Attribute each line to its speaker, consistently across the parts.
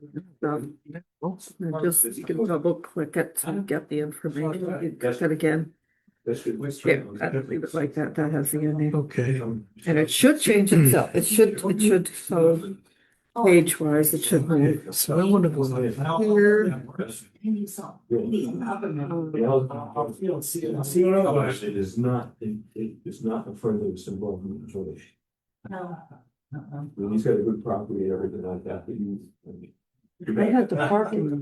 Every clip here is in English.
Speaker 1: You can double click it to get the information. You click it again. Yeah, I'd leave it like that. That has the ending.
Speaker 2: Okay.
Speaker 1: And it should change itself. It should, so page wise, it should move.
Speaker 2: So I want to go
Speaker 1: Here.
Speaker 3: It is not, it is not a further symbol of consolidation. When he's got a good property and everything like that, but you.
Speaker 1: They had the parking.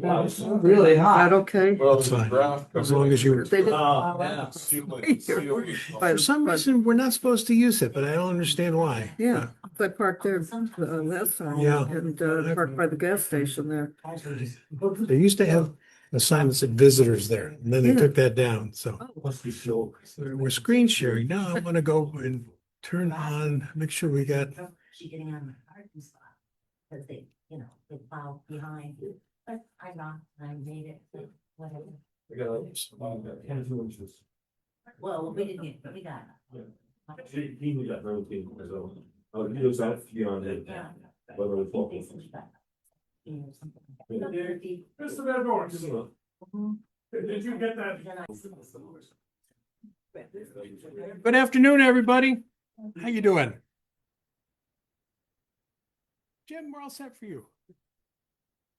Speaker 4: Really hot.
Speaker 1: Is that okay?
Speaker 2: That's fine. As long as you.
Speaker 1: They didn't allow
Speaker 4: yeah.
Speaker 1: that.
Speaker 2: For some reason, we're not supposed to use it, but I don't understand why.
Speaker 1: Yeah, I parked there last time.
Speaker 2: Yeah.
Speaker 1: And parked by the gas station there.
Speaker 2: They used to have a sign that said visitors there, and then they
Speaker 1: Yeah.
Speaker 2: took that down. So
Speaker 3: Must be slow.
Speaker 2: we're screen sharing. Now I want to go and turn on, make sure we got.
Speaker 5: She getting on the parking spot, because they, they plow behind, but I knocked and I made it, so whatever.
Speaker 3: We got 10 inches.
Speaker 5: Well, we didn't get, but we got.
Speaker 3: He got 19, so, he was out beyond it.
Speaker 5: Yeah.
Speaker 3: Whether it's local.
Speaker 6: Mr. Van Dorn, did you get that?
Speaker 2: Good afternoon, everybody. How you doing? Jim, we're all set for you.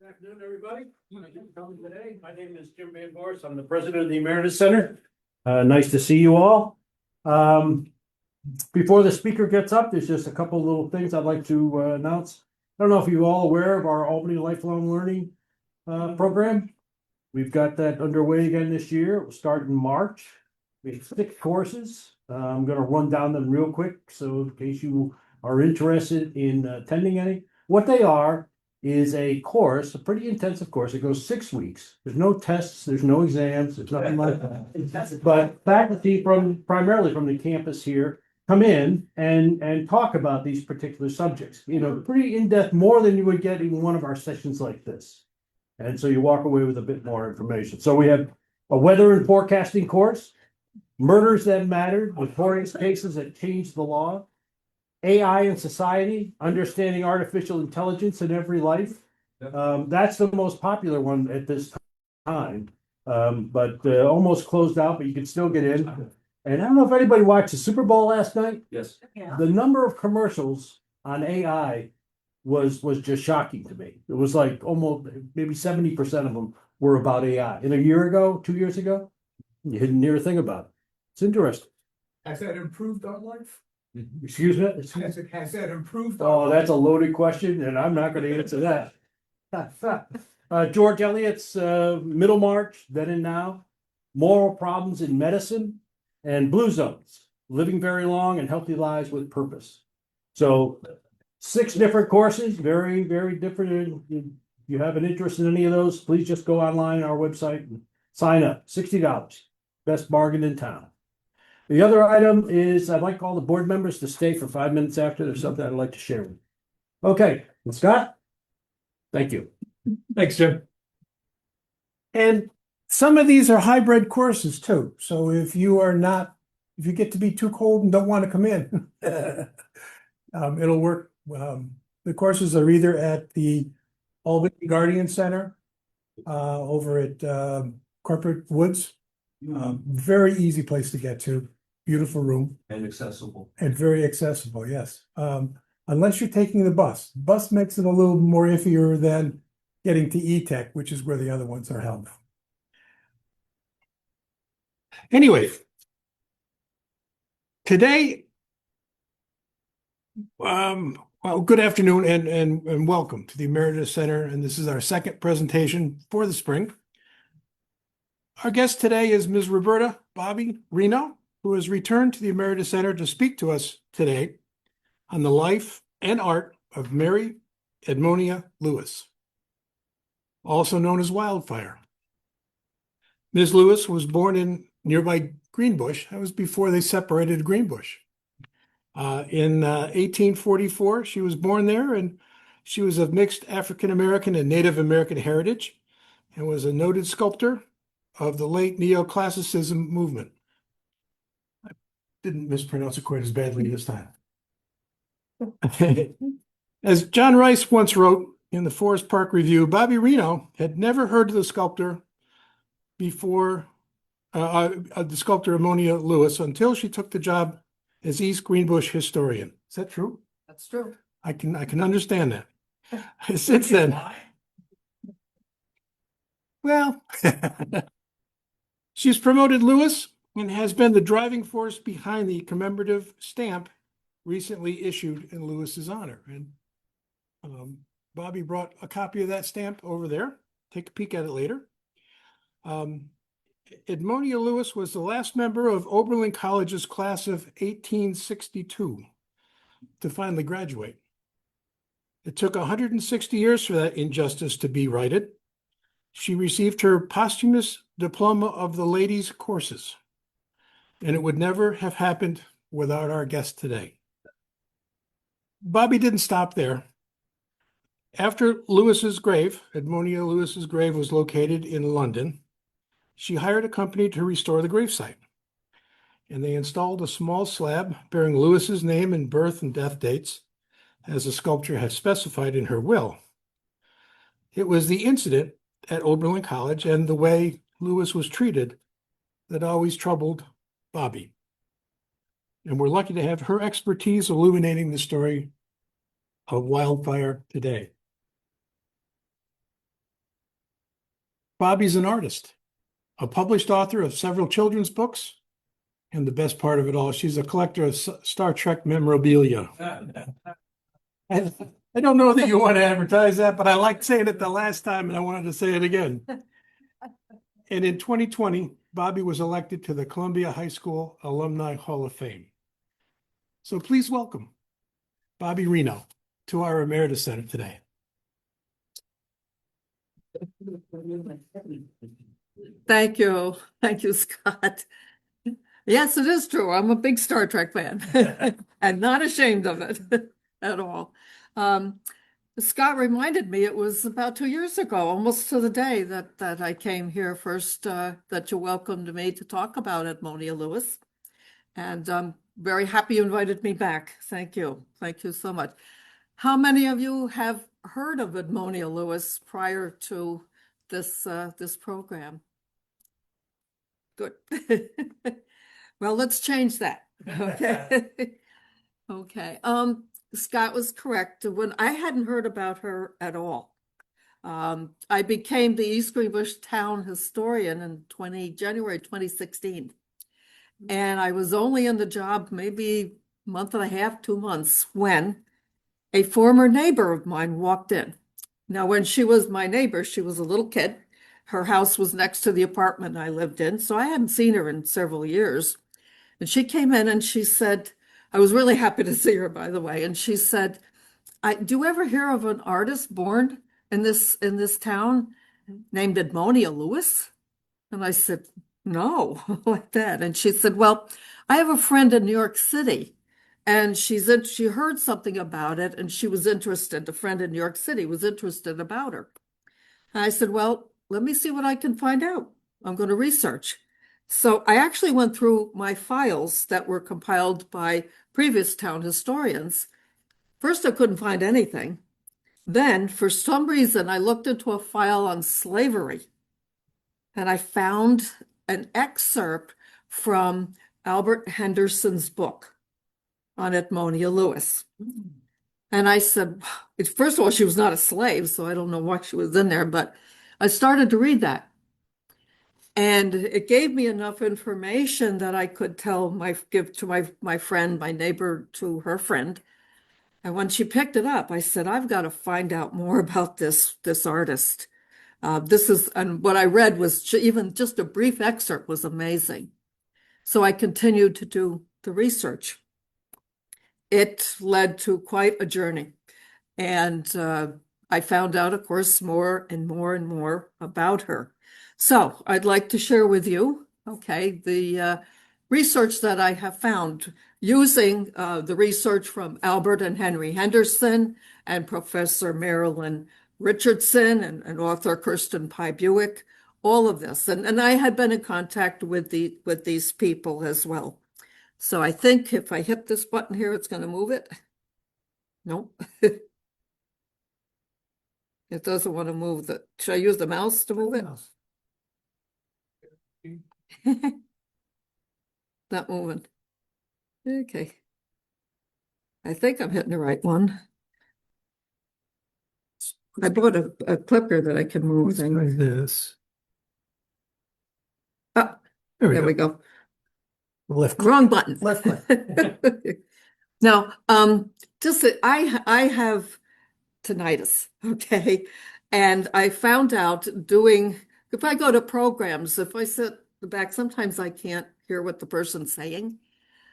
Speaker 6: Good afternoon, everybody. Thank you for coming today. My name is Jim Van Dorn. I'm the president of the Emeritus Center. Nice to see you all. Before the speaker gets up, there's just a couple of little things I'd like to announce. I don't know if you're all aware of our Albany Lifelong Learning program. We've got that underway again this year. It will start in March. We have 6 courses. I'm going to run down them real quick, so in case you are interested in attending any. What they are is a course, a pretty intensive course. It goes 6 weeks. There's no tests, there's no exams, there's nothing like that. But faculty primarily from the campus here come in and talk about these particular subjects. Pretty in-depth, more than you would get in one of our sessions like this. And so you walk away with a bit more information. So we have a weather and forecasting course, murders that mattered, notorious cases that changed the law, AI in society, understanding artificial intelligence in every life. That's the most popular one at this time, but almost closed out, but you can still get in. And I don't know if anybody watched the Super Bowl last night.
Speaker 3: Yes.
Speaker 5: Yeah.
Speaker 6: The number of commercials on AI was just shocking to me. It was like almost maybe 70% of them were about AI. And a year ago, 2 years ago, you didn't hear a thing about it. It's interesting.
Speaker 4: Has that improved our life?
Speaker 6: Excuse me?
Speaker 4: Has that improved?
Speaker 6: Oh, that's a loaded question, and I'm not gonna answer that. George Eliot's Middlemarch, Then and Now, Moral Problems in Medicine, and Blue Zones, Living Very Long and Healthy Lives with Purpose. So 6 different courses, very, very different. If you have an interest in any of those, please just go online on our website and sign up. $60, best bargain in town. The other item is I'd like all the board members to stay for 5 minutes after. There's something I'd like to share with you. Okay, Scott? Thank you.
Speaker 2: Thanks, Jim. And some of these are hybrid courses too. So if you get to be too cold and don't want to come in, it'll work. The courses are either at the Albany Guardian Center over at Corporate Woods. Very easy place to get to. Beautiful room.
Speaker 3: And accessible.
Speaker 2: And very accessible, yes. Unless you're taking the bus. Bus makes it a little more iffier than getting to E-Tech, which is where the other ones are held. Anyway, today, well, good afternoon and welcome to the Emeritus Center. And this is our second presentation for the spring. Our guest today is Ms. Roberta Bobby Reno, who has returned to the Emeritus Center to speak to us today on the life and art of Mary Edmonia Lewis, also known as Wildfire. Ms. Lewis was born in nearby Greenbush. That was before they separated Greenbush. In 1844, she was born there, and she was of mixed African-American and Native American heritage and was a noted sculptor of the late neoclassicism movement. I didn't mispronounce it quite as badly this time. As John Rice once wrote, in the Forest Park Review, Bobby Reno had never heard of the sculptor before, the sculptor Ammonia Lewis, until she took the job as East Greenbush historian. Is that true?
Speaker 1: That's true.
Speaker 2: I can understand that. Since then, well, she's promoted Lewis and has been the driving force behind the commemorative stamp recently issued in Lewis's honor. And Bobby brought a copy of that stamp over there. Take a peek at it later. Edmonia Lewis was the last member of Oberlin College's class of 1862 to finally graduate. It took 160 years for that injustice to be righted. She received her posthumous diploma of the ladies' courses, and it would never have happened without our guest today. Bobby didn't stop there. After Lewis's grave, Edmonia Lewis's grave was located in London, she hired a company to restore the gravesite, and they installed a small slab bearing Lewis's name and birth and death dates, as the sculptor had specified in her will. It was the incident at Oberlin College and the way Lewis was treated that always troubled Bobby. And we're lucky to have her expertise illuminating the story of wildfire today. Bobby's an artist, a published author of several children's books, and the best part of it all, she's a collector of Star Trek memorabilia. I don't know that you want to advertise that, but I liked saying it the last time and I wanted to say it again. And in 2020, Bobby was elected to the Columbia High School Alumni Hall of Fame. So please welcome Bobby Reno to our Emeritus Center today.
Speaker 1: Thank you. Thank you, Scott. Yes, it is true. I'm a big Star Trek fan and not ashamed of it at all. Scott reminded me it was about 2 years ago, almost to the day that I came here first, that you welcomed me to talk about Edmonia Lewis. And I'm very happy you invited me back. Thank you. Thank you so much. How many of you have heard of Edmonia Lewis prior to this program? Good. Well, let's change that. Okay. Okay. Scott was correct. When I hadn't heard about her at all, I became the East Greenbush town historian in January 2016. And I was only in the job maybe a month and a half, 2 months, when a former neighbor of mine walked in. Now, when she was my neighbor, she was a little kid. Her house was next to the apartment I lived in, so I hadn't seen her in several years. And she came in and she said, I was really happy to see her, by the way. And she said, do you ever hear of an artist born in this town named Edmonia Lewis? And I said, no, like that. And she said, well, I have a friend in New York City, and she heard something about it, and she was interested. A friend in New York City was interested about her. And I said, well, let me see what I can find out. I'm going to research. So I actually went through my files that were compiled by previous town historians. First, I couldn't find anything. Then, for some reason, I looked into a file on slavery, and I found an excerpt from Albert Henderson's book on Edmonia Lewis. And I said, first of all, she was not a slave, so I don't know why she was in there, but I started to read that. And it gave me enough information that I could give to my friend, my neighbor, to her friend. And when she picked it up, I said, I've got to find out more about this artist. And what I read was even just a brief excerpt was amazing. So I continued to do the research. It led to quite a journey. And I found out, of course, more and more and more about her. So I'd like to share with you, the research that I have found using the research from Albert and Henry Henderson and Professor Marilyn Richardson and author Kirsten Pye Buick, all of this. And I had been in contact with these people as well. So I think if I hit this button here, it's going to move it. Nope. It doesn't want to move should I use the mouse to move it? Not moving. Okay. I think I'm hitting the right one. I bought a clicker that I can move
Speaker 2: Let's try
Speaker 1: things.
Speaker 2: this.
Speaker 1: Oh,
Speaker 2: There
Speaker 1: there
Speaker 2: we
Speaker 1: we
Speaker 2: go.
Speaker 1: go.
Speaker 2: Left click.
Speaker 1: Wrong button.
Speaker 2: Left click.
Speaker 1: Now, just that I have tinnitus, okay? And I found out if I go to programs, if I sit back, sometimes I can't hear what the person's saying.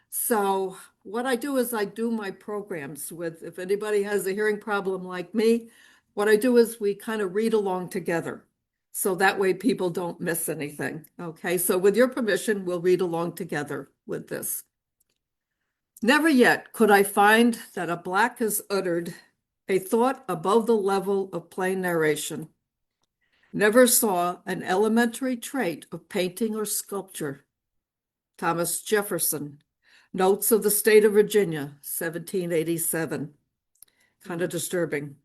Speaker 1: So what I do is I do my programs if anybody has a hearing problem like me, what I do is we kind of read along together. So that way people don't miss anything. Okay, so with your permission, we'll read along together with this. Never yet could I find that a black has uttered a thought above the level of plain narration. Never saw an elementary trait of painting or sculpture. Thomas Jefferson, Notes of the State of Virginia, 1787. Kind of disturbing.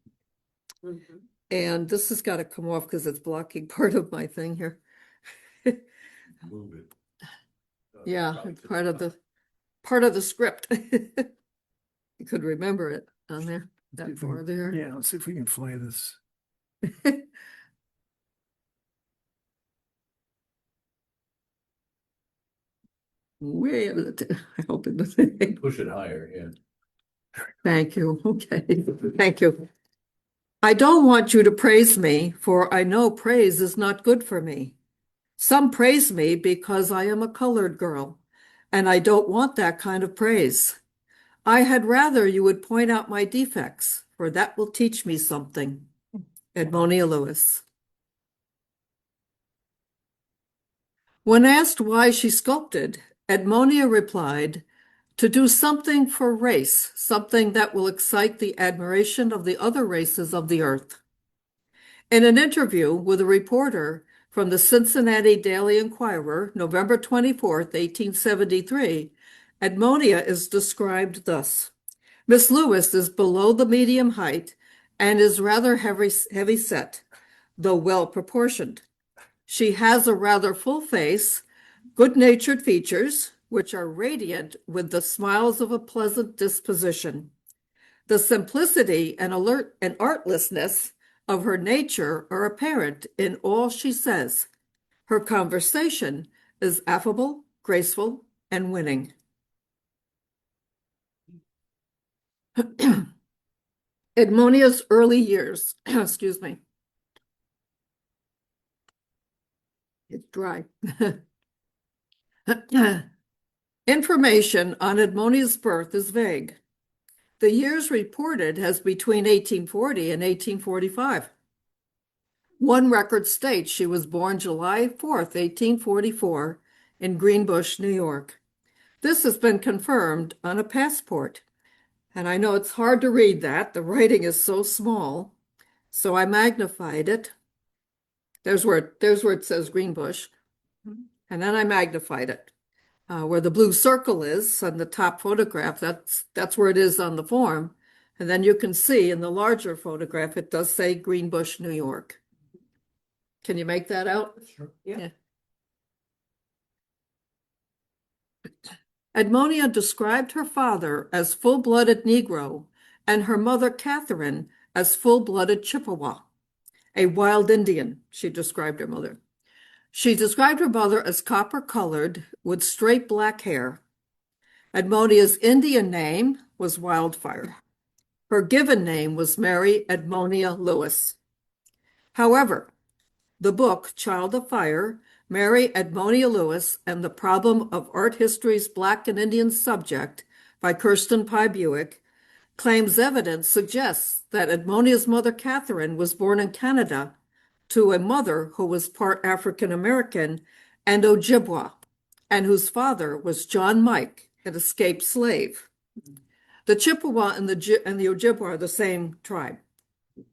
Speaker 1: And this has got to come off because it's blocking part of my thing here.
Speaker 3: Move it.
Speaker 1: Yeah, it's part of the script. You could remember it on there, that far there.
Speaker 2: Yeah, let's see if we can fly this.
Speaker 1: Way able to, I hope it.
Speaker 3: Push it higher, yeah.
Speaker 1: Thank you. Okay. Thank you. I don't want you to praise me, for I know praise is not good for me. Some praise me because I am a colored girl, and I don't want that kind of praise. I had rather you would point out my defects, for that will teach me something. Edmonia Lewis. When asked why she sculpted, Edmonia replied, to do something for race, something that will excite the admiration of the other races of the earth. In an interview with a reporter from the Cincinnati Daily Inquirer, November 24th, 1873, Edmonia is described thus. Miss Lewis is below the medium height and is rather heavy set, though well proportioned. She has a rather full face, good-natured features, which are radiant with the smiles of a pleasant disposition. The simplicity and artlessness of her nature are apparent in all she says. Her conversation is affable, graceful, and winning. Edmonia's early years, excuse me. It's dry. Information on Edmonia's birth is vague. The years reported has between 1840 and 1845. One record states she was born July 4th, 1844, in Greenbush, New York. This has been confirmed on a passport. And I know it's hard to read that. The writing is so small. So I magnified it. There's where it says Greenbush. And then I magnified it. Where the blue circle is on the top photograph, that's where it is on the form. And then you can see in the larger photograph, it does say Greenbush, New York. Can you make that out?
Speaker 4: Sure.
Speaker 1: Yeah. Edmonia described her father as full-blooded Negro and her mother, Catherine, as full-blooded Chippewa, a wild Indian, she described her mother. She described her mother as copper-colored with straight black hair. Edmonia's Indian name was Wildfire. Her given name was Mary Edmonia Lewis. However, the book, Child of Fire, Mary Edmonia Lewis and the Problem of Art History's Black and Indian Subject by Kirsten Pye Buick, claims evidence suggests that Edmonia's mother, Catherine, was born in Canada to a mother who was part African-American and Ojibwa, and whose father was John Mike, an escaped slave. The Chippewa and the Ojibwa are the same tribe.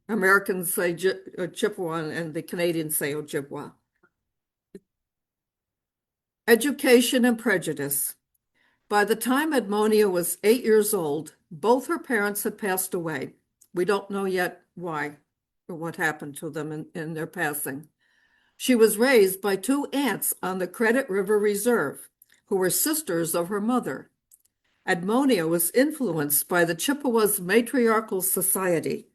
Speaker 1: Americans say Chippewa and the Canadians say Ojibwa. Education and prejudice. By the time Edmonia was 8 years old, both her parents had passed away. We don't know yet why. what happened to them in their passing. She was raised by two aunts on the Credit River Reserve, who were sisters of her mother. Edmonia was influenced by the Chippewas' matriarchal society.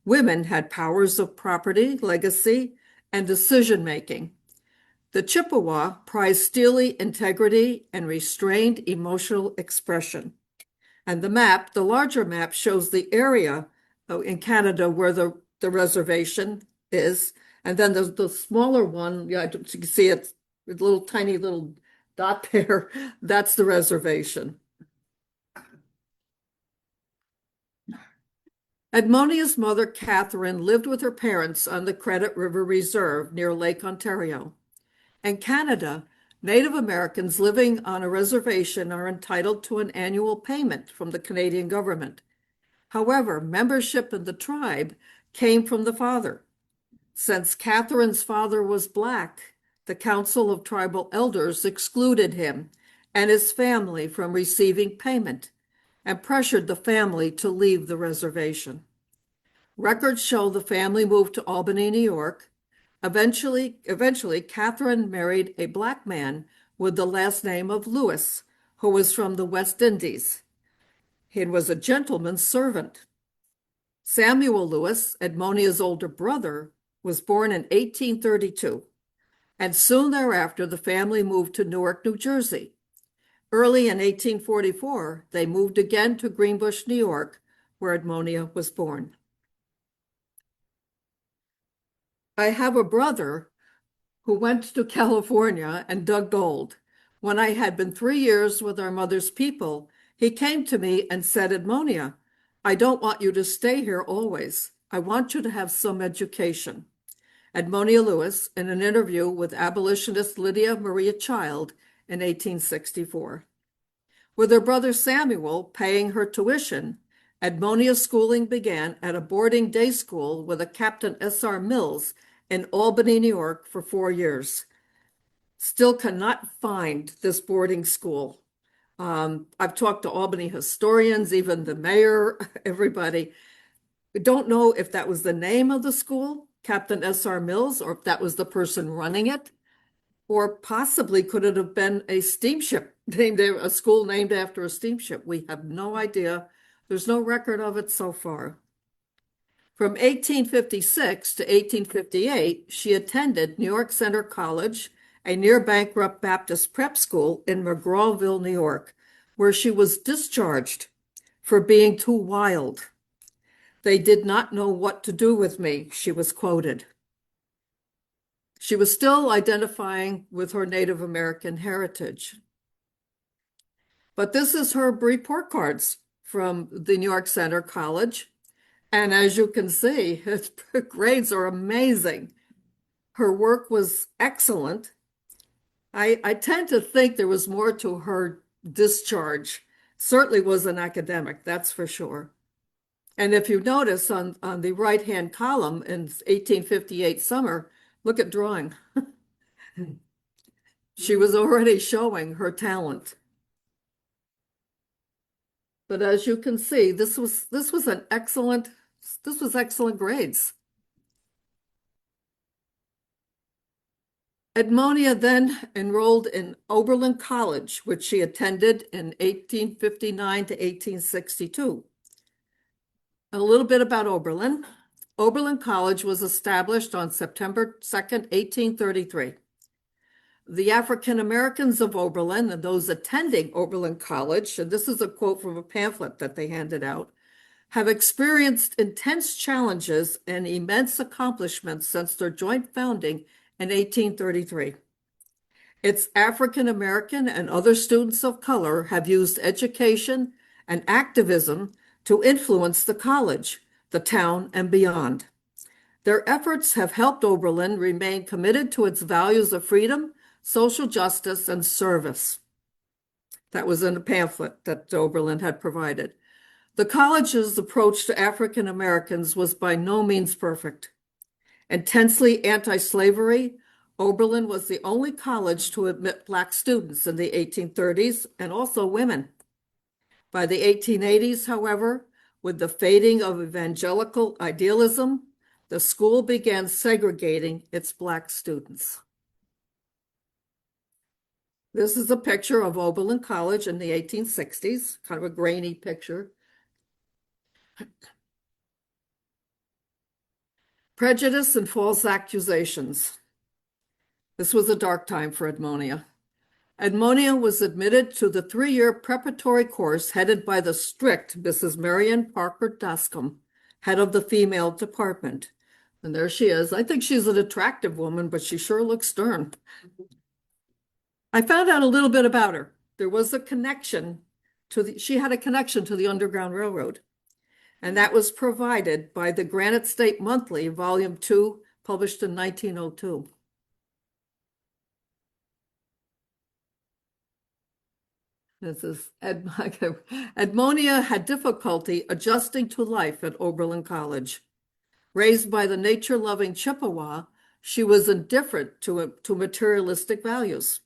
Speaker 1: Women had powers of property, legacy, and decision-making. The Chippewa prized steely integrity and restrained emotional expression. And the larger map, shows the area in Canada where the reservation is. And then there's the smaller one, yeah, you can see it, a little tiny little dot there. That's the reservation. Edmonia's mother, Catherine, lived with her parents on the Credit River Reserve near Lake Ontario. In Canada, Native Americans living on a reservation are entitled to an annual payment from the Canadian government. However, membership in the tribe came from the father. Since Catherine's father was Black, the Council of Tribal Elders excluded him and his family from receiving payment and pressured the family to leave the reservation. Records show the family moved to Albany, New York. Eventually, Catherine married a Black man with the last name of Lewis, who was from the West Indies. He was a gentleman's servant. Samuel Lewis, Edmonia's older brother, was born in 1832, and soon thereafter the family moved to Newark, New Jersey. Early in 1844, they moved again to Greenbush, New York, where Edmonia was born. I have a brother who went to California and dug gold. When I had been 3 years with our mother's people, he came to me and said, Edmonia, I don't want you to stay here always. I want you to have some education. Edmonia Lewis, in an interview with abolitionist Lydia Maria Child in 1864. With her brother Samuel paying her tuition, Edmonia's schooling began at a boarding day school with a Captain S.R. Mills in Albany, New York for 4 years. Still cannot find this boarding school. I've talked to Albany historians, even the mayor, everybody. We don't know if that was the name of the school, Captain S.R. Mills, or if that was the person running it, or possibly could it have been a steamship, a school named after a steamship. We have no idea. There's no record of it so far. From 1856 to 1858, she attended New York Center College, a near-bankrupt Baptist prep school in McGrawville, New York, where she was discharged for being too wild. They did not know what to do with me, she was quoted. She was still identifying with her Native American heritage. But this is her report cards from the New York Center College. And as you can see, her grades are amazing. Her work was excellent. I tend to think there was more to her discharge. Certainly was an academic, that's for sure. And if you notice on the right-hand column in 1858 summer, look at drawing. She was already showing her talent. But as you can see, this was excellent grades. Edmonia then enrolled in Oberlin College, which she attended in 1859 to 1862. A little bit about Oberlin. Oberlin College was established on September 2nd, 1833. The African Americans of Oberlin and those attending Oberlin College, and this is a quote from a pamphlet that they handed out, have experienced intense challenges and immense accomplishments since their joint founding in 1833. Its African American and other students of color have used education and activism to influence the college, the town, and beyond. Their efforts have helped Oberlin remain committed to its values of freedom, social justice, and service. That was in a pamphlet that Oberlin had provided. The college's approach to African Americans was by no means perfect. Intensely anti-slavery, Oberlin was the only college to admit Black students in the 1830s and also women. By the 1880s, however, with the fading of evangelical idealism, the school began segregating its Black students. This is a picture of Oberlin College in the 1860s, kind of a grainy picture. Prejudice and false accusations. This was a dark time for Edmonia. Edmonia was admitted to the 3-year preparatory course headed by the strict Mrs. Marion Parker Dascom, head of the female department. And there she is. I think she's an attractive woman, but she sure looks stern. I found out a little bit about her. There was a connection she had a connection to the Underground Railroad. And that was provided by the Granite State Monthly, Volume 2, published in 1902. This is Edmonia had difficulty adjusting to life at Oberlin College. Raised by the nature-loving Chippewa, she was indifferent to materialistic values.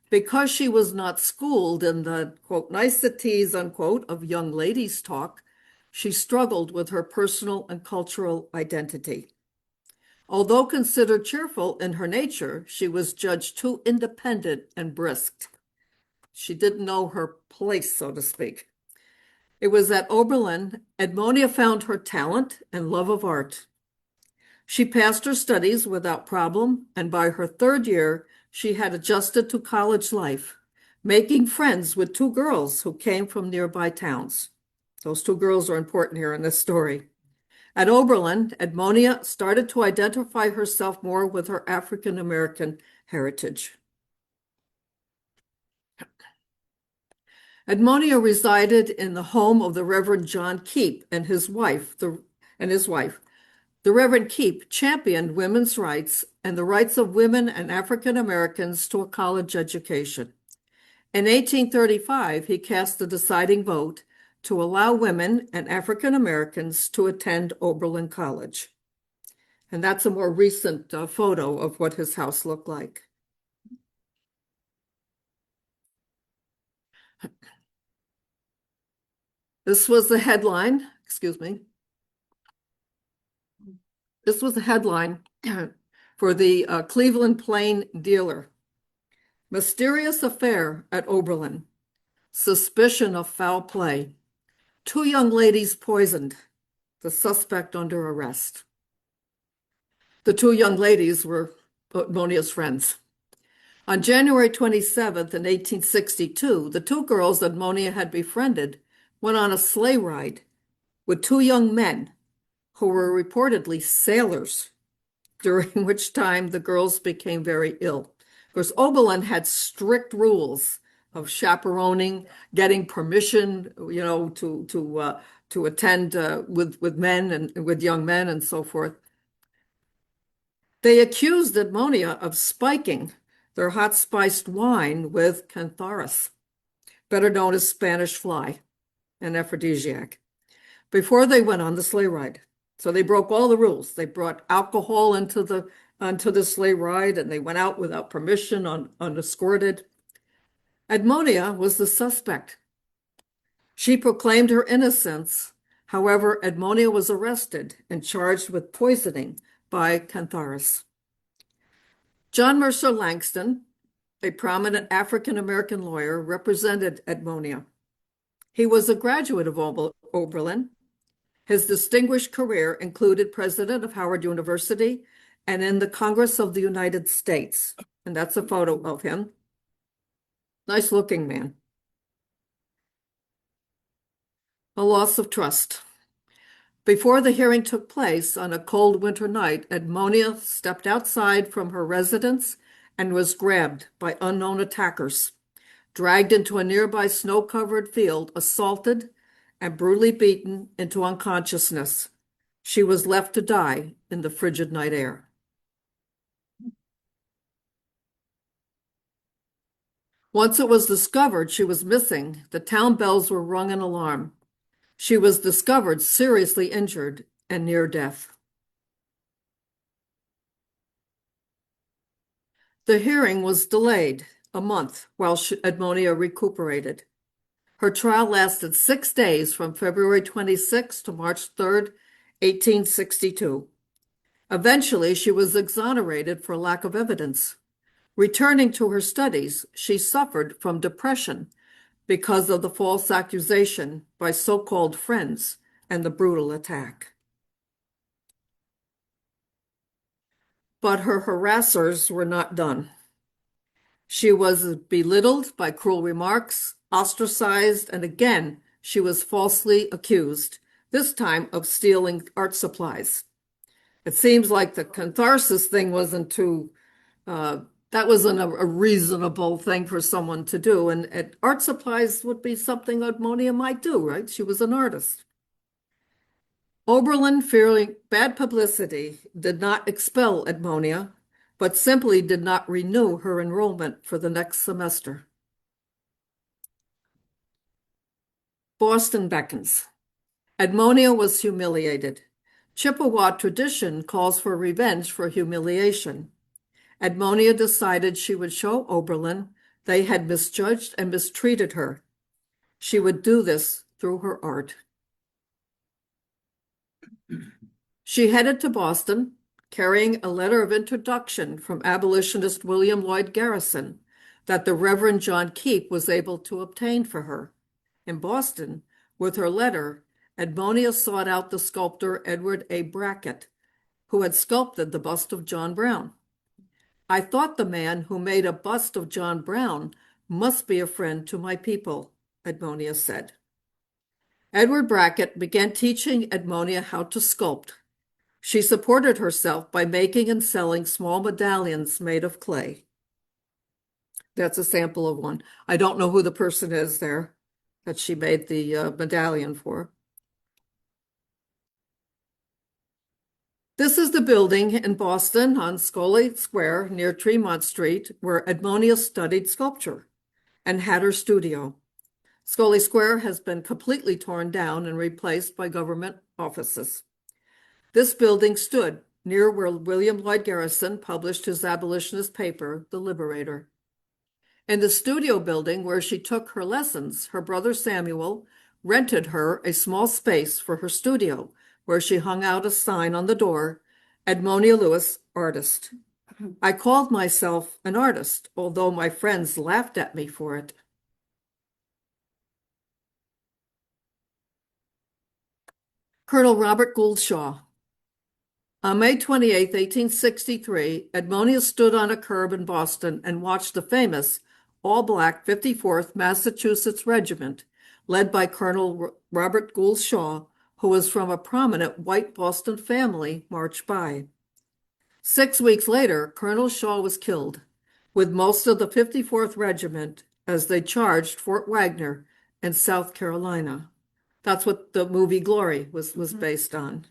Speaker 1: Because she was not schooled in the, quote, niceties, unquote, of young ladies' talk, she struggled with her personal and cultural identity. Although considered cheerful in her nature, she was judged too independent and brisk. She didn't know her place, so to speak. It was at Oberlin, Edmonia found her talent and love of art. She passed her studies without problem, and by her 3rd year, she had adjusted to college life, making friends with 2 girls who came from nearby towns. Those 2 girls are important here in this story. At Oberlin, Edmonia started to identify herself more with her African American heritage. Edmonia resided in the home of the Reverend John Keep and his wife. The Reverend Keep championed women's rights and the rights of women and African Americans to a college education. In 1835, he cast the deciding vote to allow women and African Americans to attend Oberlin College. And that's a more recent photo of what his house looked like. This was the headline, excuse me. This was the headline for the Cleveland Plain Dealer. Mysterious affair at Oberlin. Suspicion of foul play. 2 young ladies poisoned. The suspect under arrest. The 2 young ladies were Edmonia's friends. On January 27th in 1862, the 2 girls Edmonia had befriended went on a sleigh ride with 2 young men who were reportedly sailors, during which time the girls became very ill. Of course, Oberlin had strict rules of chaperoning, getting permission, to attend with men and with young men and so forth. They accused Edmonia of spiking their hot spiced wine with cantharis, better known as Spanish fly, an aphrodisiac, before they went on the sleigh ride. So they broke all the rules. They brought alcohol onto the sleigh ride, and they went out without permission, unescorted. Edmonia was the suspect. She proclaimed her innocence. However, Edmonia was arrested and charged with poisoning by cantharis. John Mercer Langston, a prominent African-American lawyer, represented Edmonia. He was a graduate of Oberlin. His distinguished career included president of Howard University and in the Congress of the United States. And that's a photo of him. Nice looking man. A loss of trust. Before the hearing took place on a cold winter night, Edmonia stepped outside from her residence and was grabbed by unknown attackers, dragged into a nearby snow-covered field, assaulted, and brutally beaten into unconsciousness. She was left to die in the frigid night air. Once it was discovered she was missing, the town bells were rung in alarm. She was discovered seriously injured and near death. The hearing was delayed a month while Edmonia recuperated. Her trial lasted 6 days from February 26 to March 3rd, 1862. Eventually, she was exonerated for lack of evidence. Returning to her studies, she suffered from depression because of the false accusation by so-called friends and the brutal attack. But her harassers were not done. She was belittled by cruel remarks, ostracized, and again, she was falsely accused, this time of stealing art supplies. It seems like the catharsis thing wasn't too, that wasn't a reasonable thing for someone to do. And art supplies would be something Edmonia might do, right? She was an artist. Oberlin, fearing bad publicity, did not expel Edmonia, but simply did not renew her enrollment for the next semester. Boston beckons. Edmonia was humiliated. Chippewa tradition calls for revenge for humiliation. Edmonia decided she would show Oberlin they had misjudged and mistreated her. She would do this through her art. She headed to Boston, carrying a letter of introduction from abolitionist William Lloyd Garrison that the Reverend John Keep was able to obtain for her. In Boston, with her letter, Edmonia sought out the sculptor Edward A. Brackett, who had sculpted the bust of John Brown. I thought the man who made a bust of John Brown must be a friend to my people, Edmonia said. Edward Brackett began teaching Edmonia how to sculpt. She supported herself by making and selling small medallions made of clay. That's a sample of one. I don't know who the person is there that she made the medallion for. This is the building in Boston on Scollay Square near Tremont Street where Edmonia studied sculpture and had her studio. Scollay Square has been completely torn down and replaced by government offices. This building stood near where William Lloyd Garrison published his abolitionist paper, The Liberator. In the studio building where she took her lessons, her brother Samuel rented her a small space for her studio, where she hung out a sign on the door, Edmonia Lewis, artist. I called myself an artist, although my friends laughed at me for it. Colonel Robert Gould Shaw. On May 28, 1863, Edmonia stood on a curb in Boston and watched the famous all-black 54th Massachusetts Regiment, led by Colonel Robert Gould Shaw, who was from a prominent white Boston family, march by. 6 weeks later, Colonel Shaw was killed, with most of the 54th Regiment as they charged Fort Wagner in South Carolina. That's what the movie Glory was based on.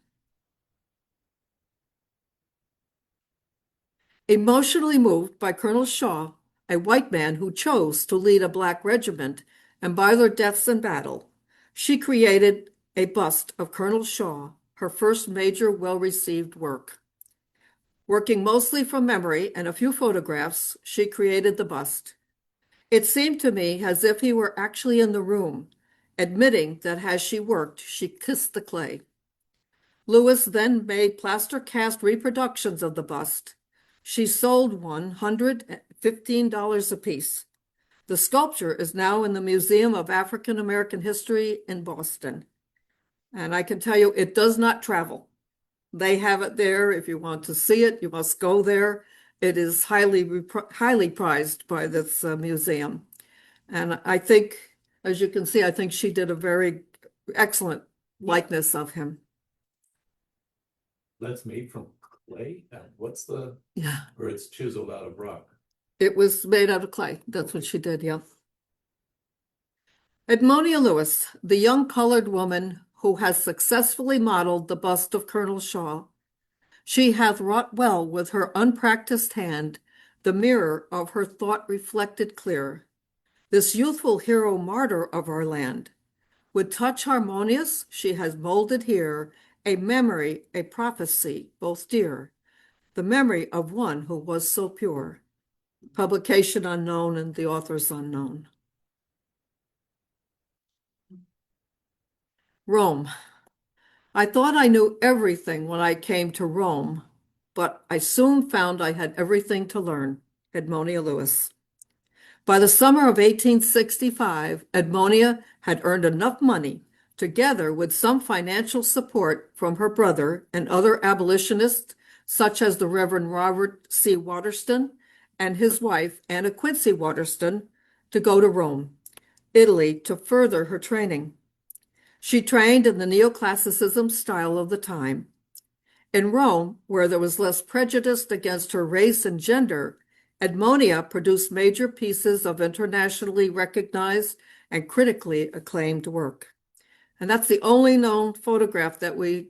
Speaker 1: Emotionally moved by Colonel Shaw, a white man who chose to lead a black regiment, and by their deaths in battle, she created a bust of Colonel Shaw, her first major well-received work. Working mostly from memory and a few photographs, she created the bust. It seemed to me as if he were actually in the room, admitting that as she worked, she kissed the clay. Lewis then made plaster cast reproductions of the bust. She sold $115 apiece. The sculpture is now in the Museum of African American History in Boston. And I can tell you, it does not travel. They have it there. If you want to see it, you must go there. It is highly prized by this museum. And I think, as you can see, I think she did a very excellent likeness of him.
Speaker 3: That's made from clay? What's the,
Speaker 1: Yeah.
Speaker 3: or it's chiseled out of rock?
Speaker 1: It was made out of clay. That's what she did, yeah. Edmonia Lewis, the young colored woman who has successfully modeled the bust of Colonel Shaw. She hath wrought well with her unpracticed hand, the mirror of her thought reflected clear. This youthful hero martyr of our land, with touch harmonious, she has molded here a memory, a prophecy, both dear, the memory of one who was so pure. Publication unknown and the author's unknown. Rome. I thought I knew everything when I came to Rome, but I soon found I had everything to learn. Edmonia Lewis. By the summer of 1865, Edmonia had earned enough money, together with some financial support from her brother and other abolitionists, such as the Reverend Robert C. Waterston and his wife, Anna Quincy Waterston, to go to Rome, Italy, to further her training. She trained in the neoclassicism style of the time. In Rome, where there was less prejudice against her race and gender, Edmonia produced major pieces of internationally recognized and critically acclaimed work. And that's the only known photograph that we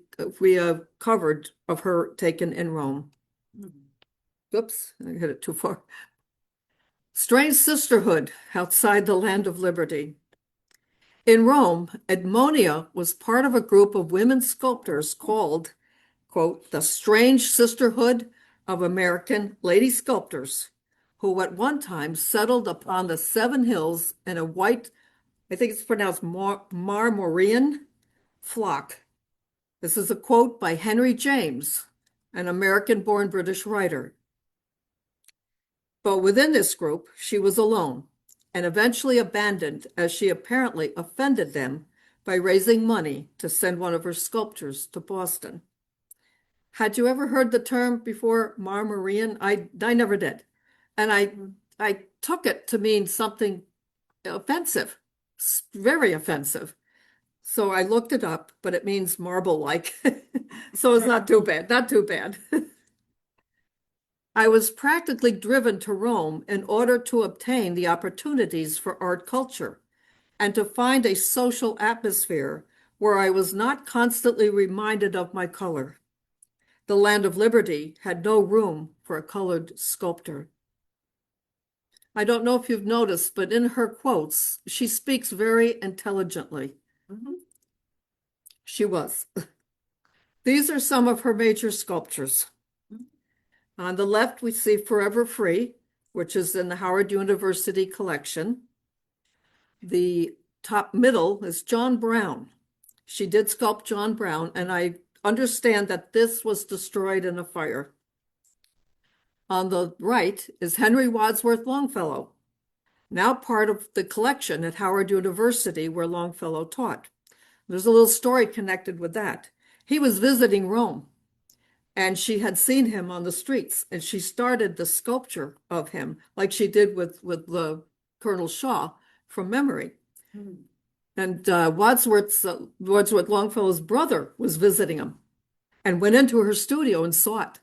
Speaker 1: have covered of her taken in Rome. Oops, I hit it too far. Strange sisterhood outside the land of liberty. In Rome, Edmonia was part of a group of women sculptors called, quote, the Strange Sisterhood of American Lady Sculptors, who at one time settled upon the Seven Hills in a white, I think it's pronounced Marmorian flock. This is a quote by Henry James, an American-born British writer. But within this group, she was alone and eventually abandoned as she apparently offended them by raising money to send one of her sculptures to Boston. Had you ever heard the term before, Marmorian? I never did. And I took it to mean something offensive, very offensive. So I looked it up, but it means marble-like. So it's not too bad, not too bad. I was practically driven to Rome in order to obtain the opportunities for art culture and to find a social atmosphere where I was not constantly reminded of my color. The land of liberty had no room for a colored sculptor. I don't know if you've noticed, but in her quotes, she speaks very intelligently. She was. These are some of her major sculptures. On the left, we see Forever Free, which is in the Howard University collection. The top middle is John Brown. She did sculpt John Brown, and I understand that this was destroyed in a fire. On the right is Henry Wadsworth Longfellow, now part of the collection at Howard University where Longfellow taught. There's a little story connected with that. He was visiting Rome, and she had seen him on the streets, and she started the sculpture of him, like she did with Colonel Shaw, from memory. And Wadsworth Longfellow's brother was visiting him and went into her studio and saw it.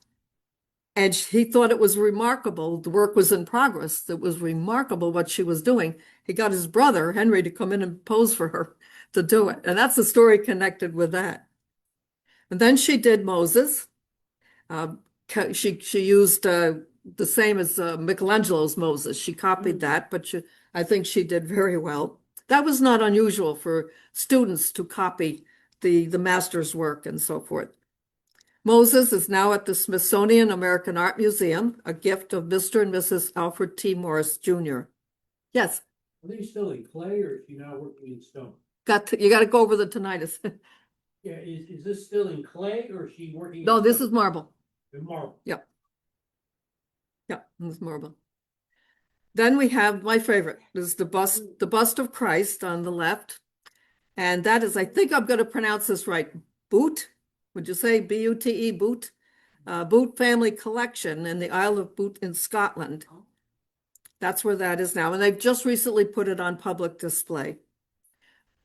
Speaker 1: And he thought it was remarkable. The work was in progress. It was remarkable what she was doing. He got his brother, Henry, to come in and pose for her to do it. And that's the story connected with that. And then she did Moses. She used the same as Michelangelo's Moses. She copied that, but I think she did very well. That was not unusual for students to copy the master's work and so forth. Moses is now at the Smithsonian American Art Museum, a gift of Mr. and Mrs. Alfred T. Morris, Jr. Yes,
Speaker 6: Are they still in clay or is she now working in stone?
Speaker 1: you got to go over the tinnitus.
Speaker 6: Yeah, is this still in clay or is she working?
Speaker 1: No, this is marble.
Speaker 6: In marble.
Speaker 1: Yeah, this is marble. Then we have my favorite, is the bust of Christ on the left. And that is, I think I'm going to pronounce this right, Boot. Would you say B-U-T-E, Boot? Boot Family Collection in the Isle of Boot in Scotland. That's where that is now. And they've just recently put it on public display.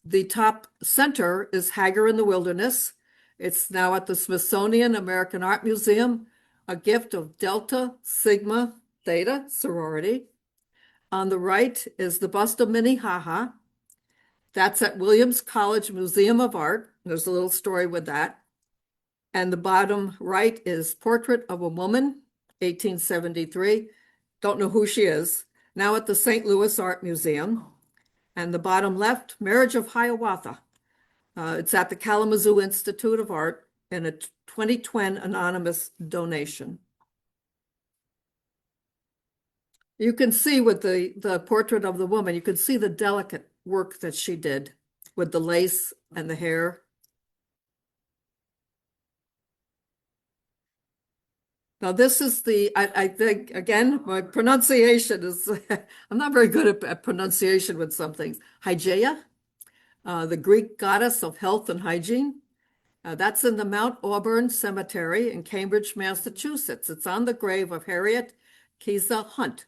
Speaker 1: The top center is Hagar in the Wilderness. It's now at the Smithsonian American Art Museum, a gift of Delta Sigma Theta sorority. On the right is the bust of Minnehaha. That's at Williams College Museum of Art. There's a little story with that. And the bottom right is Portrait of a Woman, 1873. Don't know who she is. Now at the St. Louis Art Museum. And the bottom left, Marriage of Hiawatha. It's at the Kalamazoo Institute of Art in a 2010 anonymous donation. You can see with the portrait of the woman, you can see the delicate work that she did with the lace and the hair. Now, this is I think, again, my pronunciation is, I'm not very good at pronunciation with some things. Hygeia, the Greek goddess of health and hygiene. That's in the Mount Auburn Cemetery in Cambridge, Massachusetts. It's on the grave of Harriet Keza Hunt.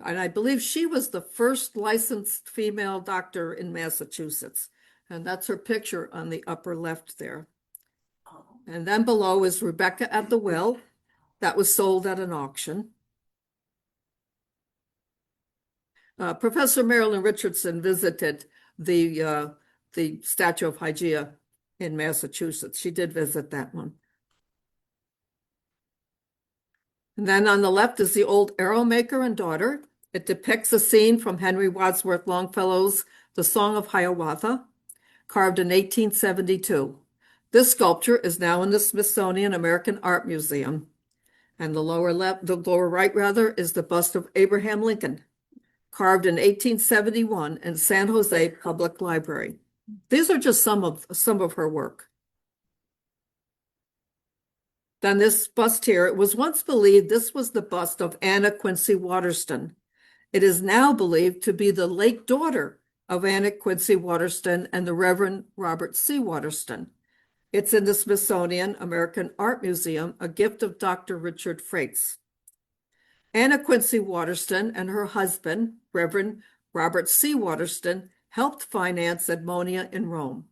Speaker 1: And I believe she was the first licensed female doctor in Massachusetts. And that's her picture on the upper left there. And then below is Rebecca at the Well. That was sold at an auction. Professor Marilyn Richardson visited the statue of Hygeia in Massachusetts. She did visit that one. And then on the left is the old arrow maker and daughter. It depicts a scene from Henry Wadsworth Longfellow's The Song of Hiawatha, carved in 1872. This sculpture is now in the Smithsonian American Art Museum. And the lower right rather, is the bust of Abraham Lincoln, carved in 1871 in San Jose Public Library. These are just some of her work. Then this bust here, it was once believed this was the bust of Anna Quincy Waterston. It is now believed to be the late daughter of Anna Quincy Waterston and the Reverend Robert C. Waterston. It's in the Smithsonian American Art Museum, a gift of Dr. Richard Frakes. Anna Quincy Waterston and her husband, Reverend Robert C. Waterston, helped finance Edmonia in Rome.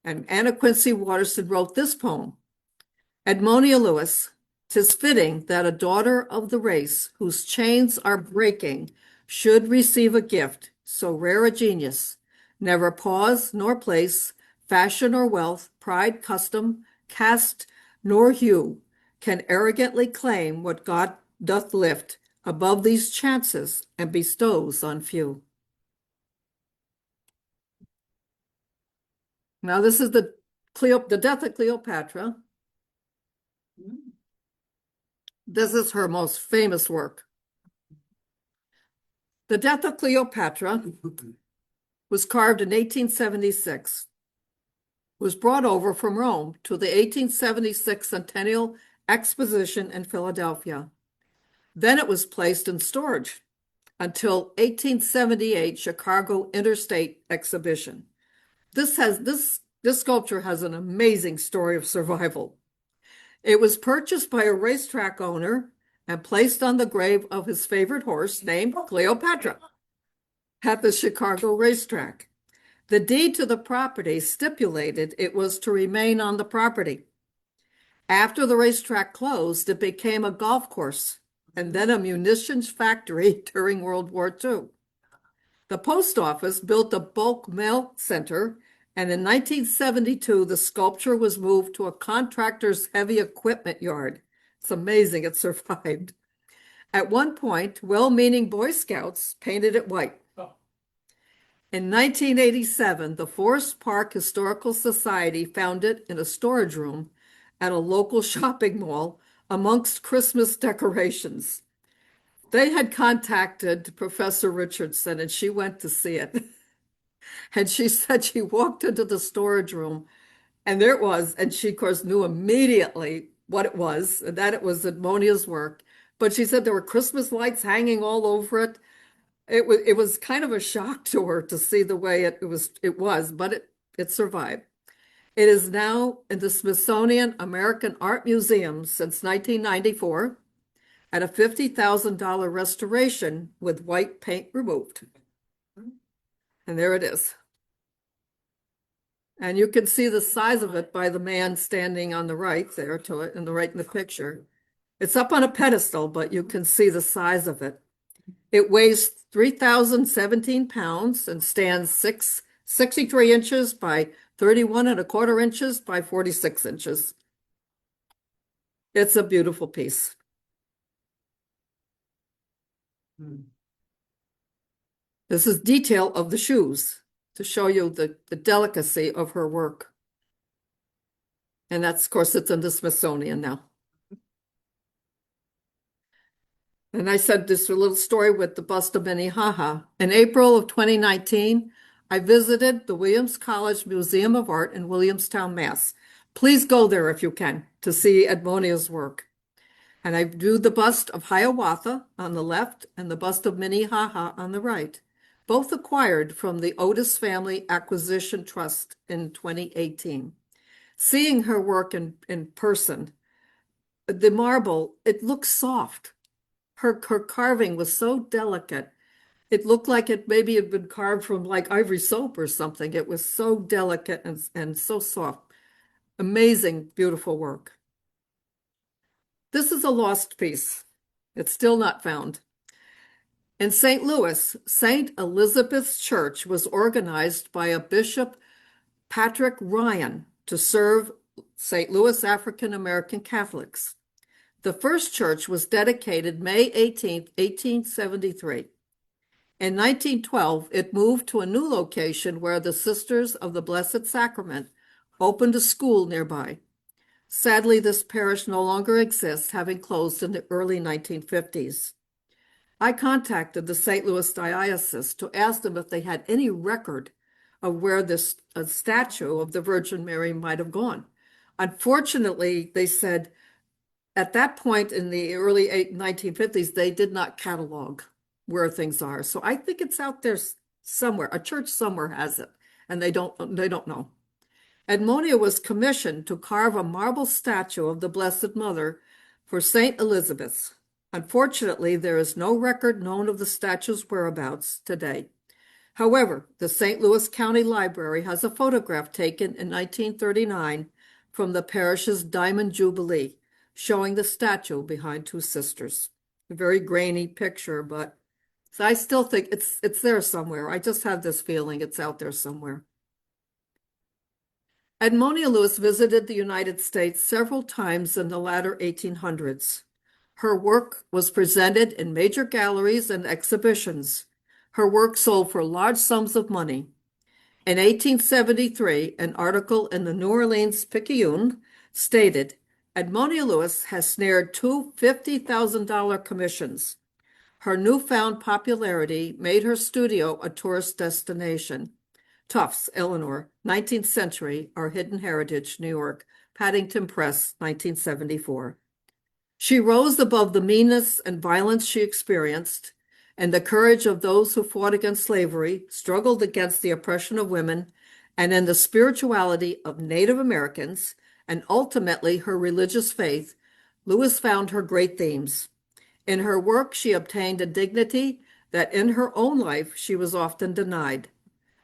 Speaker 1: And Anna Quincy Waterston wrote this poem: Edmonia Lewis, 'tis fitting that a daughter of the race whose chains are breaking should receive a gift so rare a genius, never pause nor place, fashion or wealth, pride, custom, caste, nor hue, can arrogantly claim what God doth lift above these chances and bestows on few. Now this is the death of Cleopatra. This is her most famous work. The Death of Cleopatra was carved in 1876. Was brought over from Rome to the 1876 Centennial Exposition in Philadelphia. Then it was placed in storage until 1878 Chicago Interstate Exhibition. This sculpture has an amazing story of survival. It was purchased by a racetrack owner and placed on the grave of his favorite horse named Cleopatra at the Chicago racetrack. The deed to the property stipulated it was to remain on the property. After the racetrack closed, it became a golf course and then a munitions factory during World War II. The post office built a bulk mail center, and in 1972, the sculpture was moved to a contractor's heavy equipment yard. It's amazing it survived. At one point, well-meaning Boy Scouts painted it white. In 1987, the Forest Park Historical Society found it in a storage room at a local shopping mall amongst Christmas decorations. They had contacted Professor Richardson and she went to see it. And she said she walked into the storage room and there it was. And she, of course, knew immediately what it was, and that it was Edmonia's work. But she said there were Christmas lights hanging all over it. It was kind of a shock to her to see the way it was, but it survived. It is now in the Smithsonian American Art Museum since 1994 at a $50,000 restoration with white paint removed. And there it is. And you can see the size of it by the man standing on the right there to it, in the picture. It's up on a pedestal, but you can see the size of it. It weighs 3,017 pounds and stands 63 inches by 31¼ inches by 46 inches. It's a beautiful piece. This is detail of the shoes to show you the delicacy of her work. And that's, of course, it's in the Smithsonian now. And I said this little story with the bust of Minnehaha. In April of 2019, I visited the Williams College Museum of Art in Williamstown, Mass. Please go there if you can to see Edmonia's work. And I drew the bust of Hiawatha on the left and the bust of Minnehaha on the right, both acquired from the Otis Family Acquisition Trust in 2018. Seeing her work in person, the marble, it looks soft. Her carving was so delicate. It looked like it maybe had been carved from like ivory soap or something. It was so delicate and so soft. Amazing, beautiful work. This is a lost piece. It's still not found. In St. Louis, St. Elizabeth's Church was organized by a Bishop Patrick Ryan to serve St. Louis African American Catholics. The first church was dedicated May 18, 1873. In 1912, it moved to a new location where the Sisters of the Blessed Sacrament opened a school nearby. Sadly, this parish no longer exists, having closed in the early 1950s. I contacted the St. Louis Diocese to ask them if they had any record of where this statue of the Virgin Mary might have gone. Unfortunately, they said at that point in the early 1950s, they did not catalog where things are. So I think it's out there somewhere. A church somewhere has it, and they don't know. Edmonia was commissioned to carve a marble statue of the Blessed Mother for St. Elizabeth's. Unfortunately, there is no record known of the statue's whereabouts today. However, the St. Louis County Library has a photograph taken in 1939 from the parish's Diamond Jubilee, showing the statue behind two sisters. A very grainy picture, but so I still think it's there somewhere. I just have this feeling it's out there somewhere. Edmonia Lewis visited the United States several times in the latter 1800s. Her work was presented in major galleries and exhibitions. Her work sold for large sums of money. In 1873, an article in the New Orleans Picayune stated, Edmonia Lewis has snared two $50,000 commissions. Her newfound popularity made her studio a tourist destination. Tufts, Illinois, 19th Century, Our Hidden Heritage, New York, Paddington Press, 1974. She rose above the meanness and violence she experienced, and the courage of those who fought against slavery, struggled against the oppression of women, and in the spirituality of Native Americans, and ultimately her religious faith, Lewis found her great themes. In her work, she obtained a dignity that in her own life she was often denied.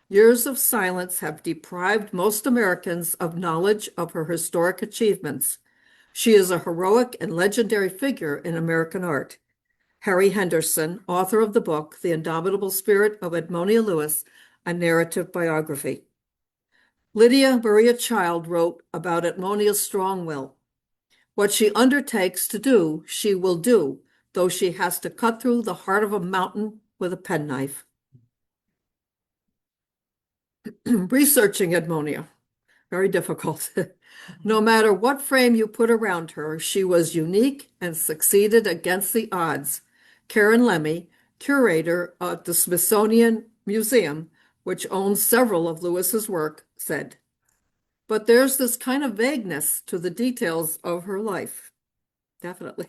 Speaker 1: Years of silence have deprived most Americans of knowledge of her historic achievements. She is a heroic and legendary figure in American art. Harry Henderson, author of the book, The Indomitable Spirit of Edmonia Lewis, a narrative biography. Lydia Maria Child wrote about Edmonia's strong will. What she undertakes to do, she will do, though she has to cut through the heart of a mountain with a penknife. Researching Edmonia, very difficult. No matter what frame you put around her, she was unique and succeeded against the odds. Karen Lemmy, curator at the Smithsonian Museum, which owns several of Lewis's work, said, but there's this kind of vagueness to the details of her life. Definitely.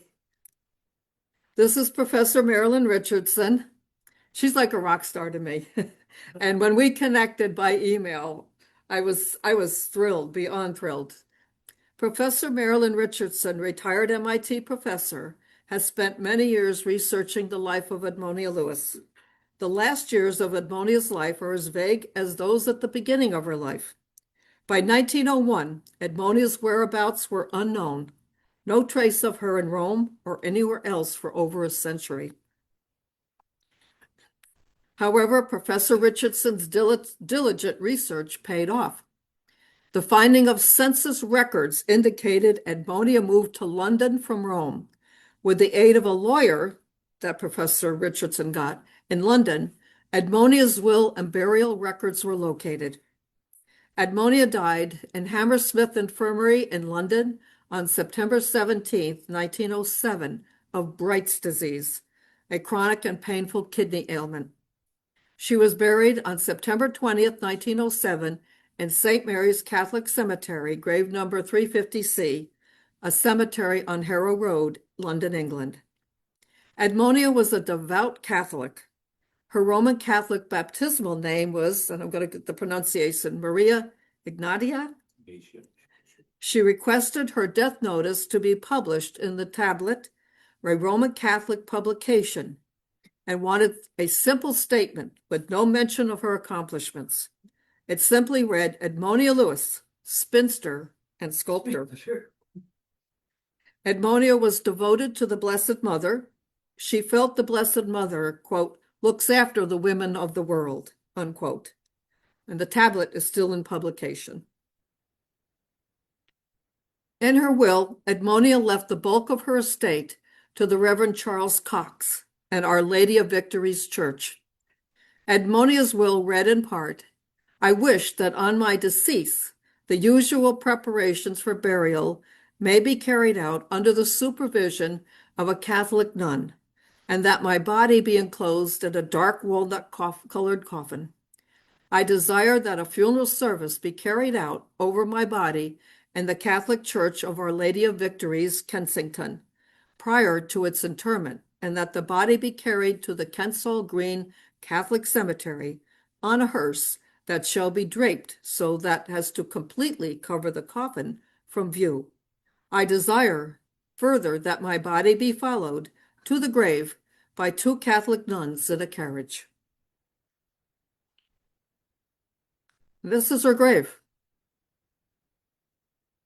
Speaker 1: This is Professor Marilyn Richardson. She's like a rock star to me. And when we connected by email, I was thrilled, beyond thrilled. Professor Marilyn Richardson, retired MIT professor, has spent many years researching the life of Edmonia Lewis. The last years of Edmonia's life are as vague as those at the beginning of her life. By 1901, Edmonia's whereabouts were unknown. No trace of her in Rome or anywhere else for over a century. However, Professor Richardson's diligent research paid off. The finding of census records indicated Edmonia moved to London from Rome. With the aid of a lawyer that Professor Richardson got in London, Edmonia's will and burial records were located. Edmonia died in Hammersmith Infirmary in London on September 17, 1907, of Bright's disease, a chronic and painful kidney ailment. She was buried on September 20th, 1907, in St. Mary's Catholic Cemetery, grave number 350C, a cemetery on Harrow Road, London, England. Edmonia was a devout Catholic. Her Roman Catholic baptismal name was, and I'm going to get the pronunciation, Maria Ignatia. She requested her death notice to be published in the Tablet, a Roman Catholic publication, and wanted a simple statement with no mention of her accomplishments. It simply read, Edmonia Lewis, spinster and sculptor. Edmonia was devoted to the Blessed Mother. She felt the Blessed Mother, quote, looks after the women of the world, unquote. And the tablet is still in publication. In her will, Edmonia left the bulk of her estate to the Reverend Charles Cox and Our Lady of Victory's Church. Edmonia's will read in part, I wish that on my decease, the usual preparations for burial may be carried out under the supervision of a Catholic nun, and that my body be enclosed in a dark walnut-colored coffin. I desire that a funeral service be carried out over my body in the Catholic Church of Our Lady of Victories, Kensington, prior to its interment, and that the body be carried to the Kensal Green Catholic Cemetery on a hearse that shall be draped so that as to completely cover the coffin from view. I desire further that my body be followed to the grave by 2 Catholic nuns in a carriage. This is her grave.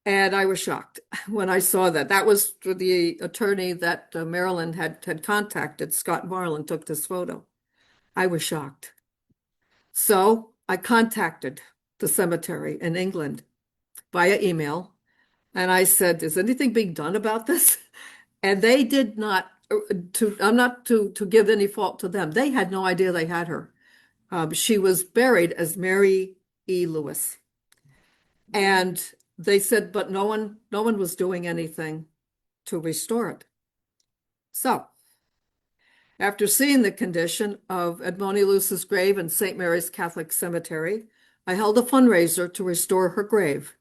Speaker 1: And I was shocked when I saw that. That was the attorney that Marilyn had contacted. Scott Marlin took this photo. I was shocked. So I contacted the cemetery in England via email. And I said, is anything being done about this? And they did not, I'm not to give any fault to them. They had no idea they had her. She was buried as Mary E. Lewis. And they said, but no one was doing anything to restore it. So, after seeing the condition of Edmonia Lewis's grave in St. Mary's Catholic Cemetery, I held a fundraiser to restore her grave.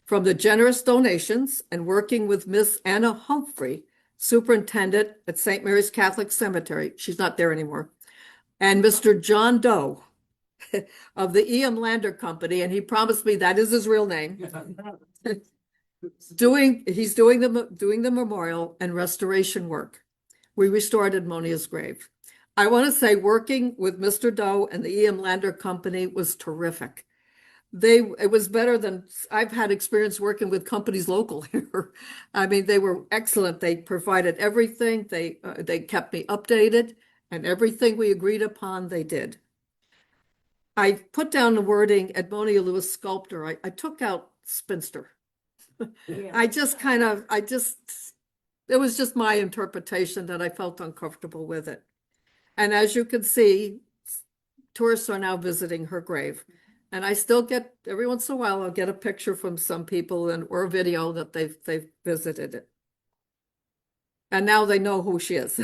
Speaker 1: From the generous donations and working with Miss Anna Humphrey, superintendent at St. Mary's Catholic Cemetery, she's not there anymore, and Mr. John Doe of the E.M. Lander Company, and he promised me that is his real name. He's doing the memorial and restoration work. We restored Edmonia's grave. I want to say working with Mr. Doe and the E.M. Lander Company was terrific. It was better than I've had experience working with companies local here. I mean, they were excellent. They provided everything. They kept me updated, and everything we agreed upon, they did. I put down the wording Edmonia Lewis sculptor. I took out spinster.
Speaker 5: Yeah.
Speaker 1: It was just my interpretation that I felt uncomfortable with it. And as you can see, tourists are now visiting her grave. And I still get, every once in a while, I'll get a picture from some people or a video that they've visited it. And now they know who she is.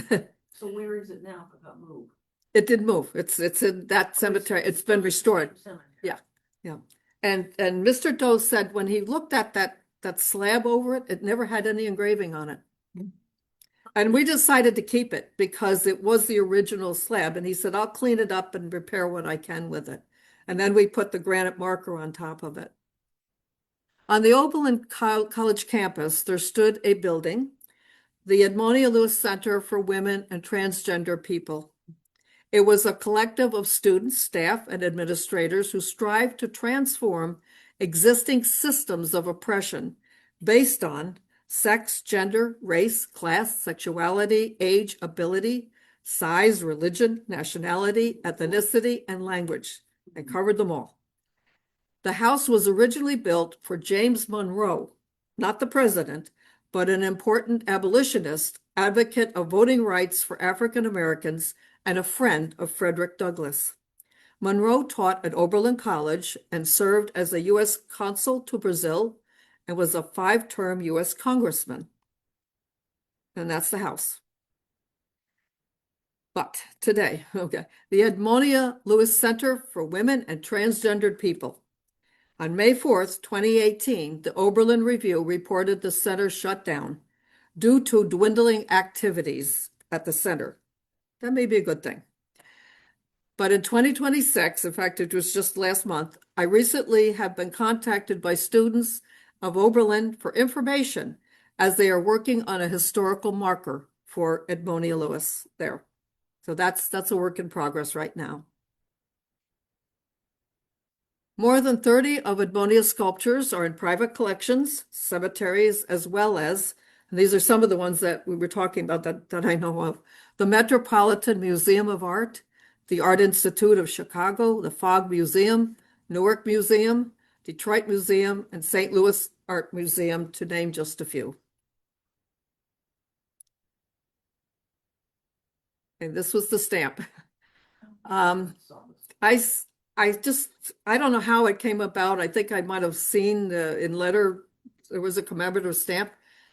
Speaker 5: So where is it now? It got moved.
Speaker 1: It did move. It's in that cemetery. It's been restored.
Speaker 5: Cemetery.
Speaker 1: Yeah. And Mr. Doe said when he looked at that slab over it, it never had any engraving on it. And we decided to keep it because it was the original slab. And he said, I'll clean it up and repair what I can with it. And then we put the granite marker on top of it. On the Oberlin College campus, there stood a building, the Edmonia Lewis Center for Women and Transgender People. It was a collective of students, staff, and administrators who strived to transform existing systems of oppression based on sex, gender, race, class, sexuality, age, ability, size, religion, nationality, ethnicity, and language. I covered them all. The house was originally built for James Monroe, not the president, but an important abolitionist, advocate of voting rights for African Americans, and a friend of Frederick Douglass. Monroe taught at Oberlin College and served as a U.S. consul to Brazil and was a 5-term U.S. congressman. And that's the house. But today, the Edmonia Lewis Center for Women and Transgendered People. On May 4th, 2018, the Oberlin Review reported the center shut down due to dwindling activities at the center. That may be a good thing. But in 2026, in fact, it was just last month, I recently have been contacted by students of Oberlin for information as they are working on a historical marker for Edmonia Lewis there. So that's a work in progress right now. More than 30 of Edmonia's sculptures are in private collections, cemeteries, as well as, and these are some of the ones that we were talking about that I know of, the Metropolitan Museum of Art, the Art Institute of Chicago, the Fogg Museum, Newark Museum, Detroit Museum, and St. Louis Art Museum, to name just a few. And this was the stamp. I don't know how it came about. I think I might have seen in letter, there was a commemorative stamp,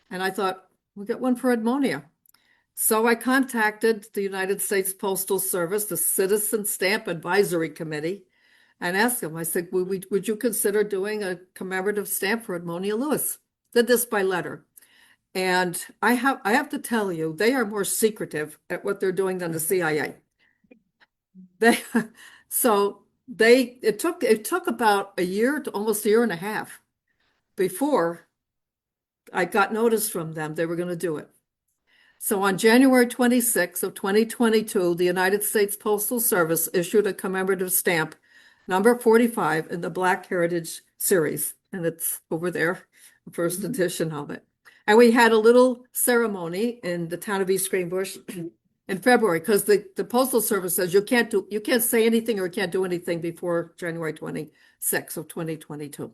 Speaker 1: and I thought, we'll get one for Edmonia. So I contacted the United States Postal Service, the Citizen Stamp Advisory Committee, and asked them, I said, would you consider doing a commemorative stamp for Edmonia Lewis? Did this by letter. And I have to tell you, they are more secretive at what they're doing than the CIA. It took about a year to almost a year and a half before I got notice from them they were going to do it. So on January 26th of 2022, the United States Postal Service issued a commemorative stamp, number 45 in the Black Heritage series, and it's over there, the first edition of it. And we had a little ceremony in the town of East Greenbush in February, because the Postal Service says you can't say anything or you can't do anything before January 26th of 2022.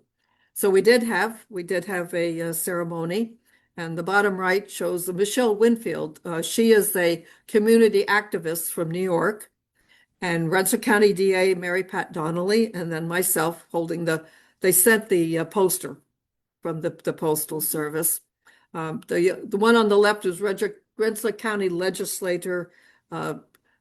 Speaker 1: So we did have a ceremony, and the bottom right shows Michelle Winfield. She is a community activist from New York, and Rensselaer County DA Mary Pat Donnelly, and then myself holding they sent the poster from the Postal Service. The one on the left is Rensselaer County legislator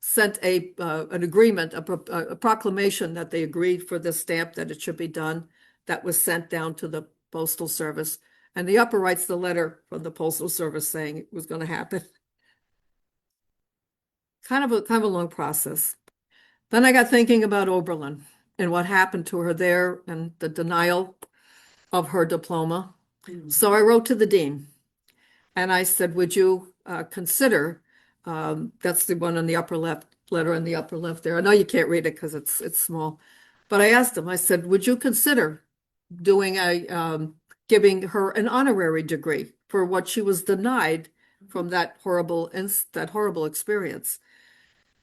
Speaker 1: sent an agreement, a proclamation that they agreed for this stamp, that it should be done. That was sent down to the Postal Service. And the upper right's the letter from the Postal Service saying it was going to happen. Kind of a long process. Then I got thinking about Oberlin and what happened to her there and the denial of her diploma. So I wrote to the dean and I said, would you consider, that's the one on the upper left, letter in the upper left there. I know you can't read it because it's small, but I asked him, I said, would you consider doing giving her an honorary degree for what she was denied from that horrible experience?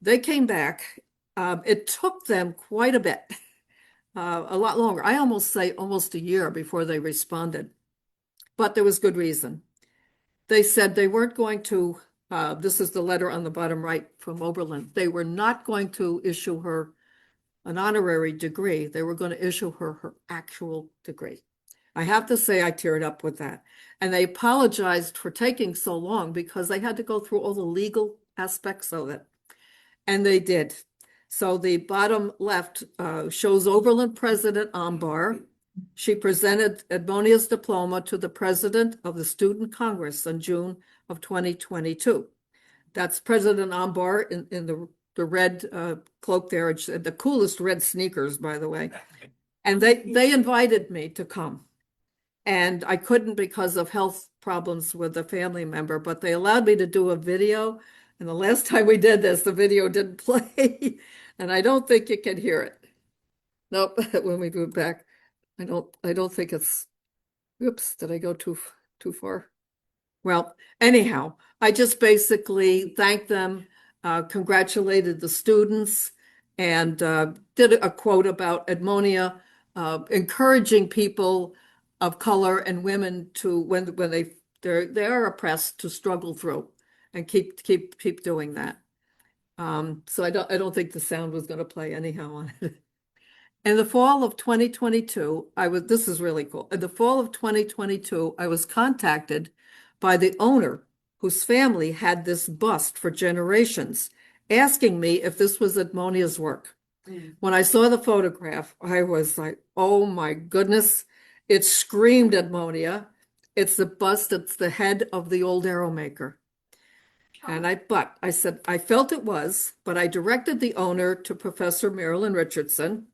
Speaker 1: They came back. It took them quite a bit, a lot longer. I almost a year before they responded, but there was good reason. They said they weren't going to, this is the letter on the bottom right from Oberlin. They were not going to issue her an honorary degree. They were going to issue her actual degree. I have to say I teared up with that. And they apologized for taking so long because they had to go through all the legal aspects of it. And they did. So the bottom left shows Oberlin President Ambar. She presented Edmonia's diploma to the president of the Student Congress in June of 2022. That's President Ambar in the red cloak there, the coolest red sneakers, by the way. And they invited me to come. And I couldn't because of health problems with a family member, but they allowed me to do a video. And the last time we did this, the video didn't play. And I don't think you can hear it. Nope, when we move back. I don't think it's, oops, did I go too far? Well, anyhow, I just basically thanked them, congratulated the students, and did a quote about Edmonia, encouraging people of color and women to, when they are oppressed, to struggle through and keep doing that. So I don't think the sound was going to play anyhow on it. In the fall of 2022, this is really cool. In the fall of 2022, I was contacted by the owner whose family had this bust for generations, asking me if this was Edmonia's work. When I saw the photograph, I was like, oh my goodness, it screamed Edmonia. It's the bust, it's the head of the old arrow maker. And I said, I felt it was, but I directed the owner to Professor Marilyn Richardson,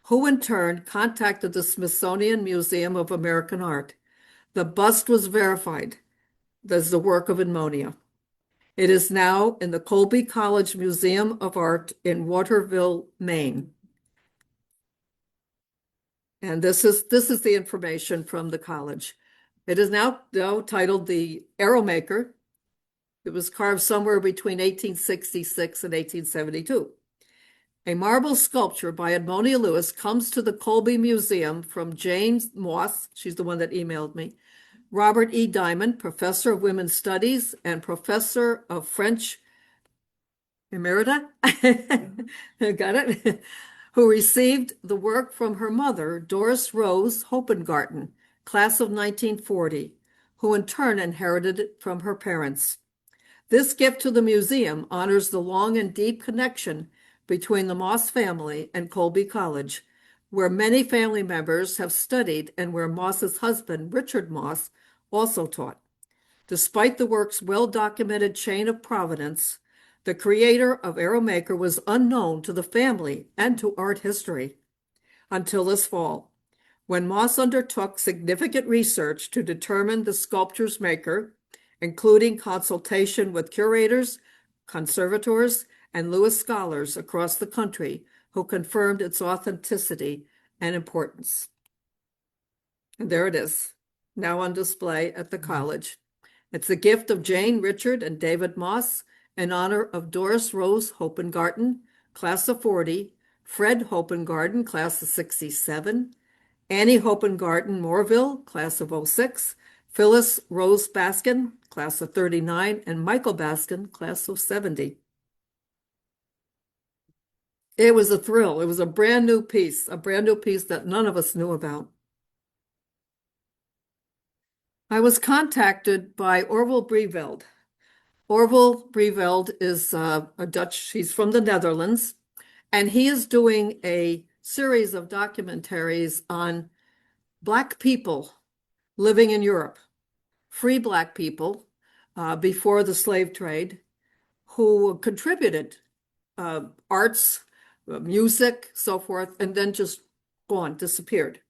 Speaker 1: who in turn contacted the Smithsonian Museum of American Art. The bust was verified as the work of Edmonia. It is now in the Colby College Museum of Art in Waterville, Maine. And this is the information from the college. It is now titled the Arrow Maker. It was carved somewhere between 1866 and 1872. A marble sculpture by Edmonia Lewis comes to the Colby Museum from Jane Moss, she's the one that emailed me, Robert E. Diamond, Professor of Women's Studies and Professor of French Emerita, got it? Who received the work from her mother, Doris Rose Hopengarten, class of 1940, who in turn inherited it from her parents. This gift to the museum honors the long and deep connection between the Moss family and Colby College, where many family members have studied and where Moss's husband, Richard Moss, also taught. Despite the work's well-documented chain of provenance, the creator of Arrow Maker was unknown to the family and to art history until this fall, when Moss undertook significant research to determine the sculpture's maker, including consultation with curators, conservators, and Lewis scholars across the country who confirmed its authenticity and importance. And there it is, now on display at the college. It's the gift of Jane, Richard, and David Moss in honor of Doris Rose Hopengarten, class of 40, Fred Hopengarten, class of 67, Annie Hopengarten Morville, class of 06, Phyllis Rose Baskin, class of 39, and Michael Baskin, class of 70. It was a thrill. It was a brand new piece that none of us knew about. I was contacted by Orville Breveld. Orville Breveld is a Dutch, he's from the Netherlands, and he is doing a series of documentaries on Black people living in Europe, free Black people before the slave trade, who contributed arts, music, so forth, and then just gone, disappeared.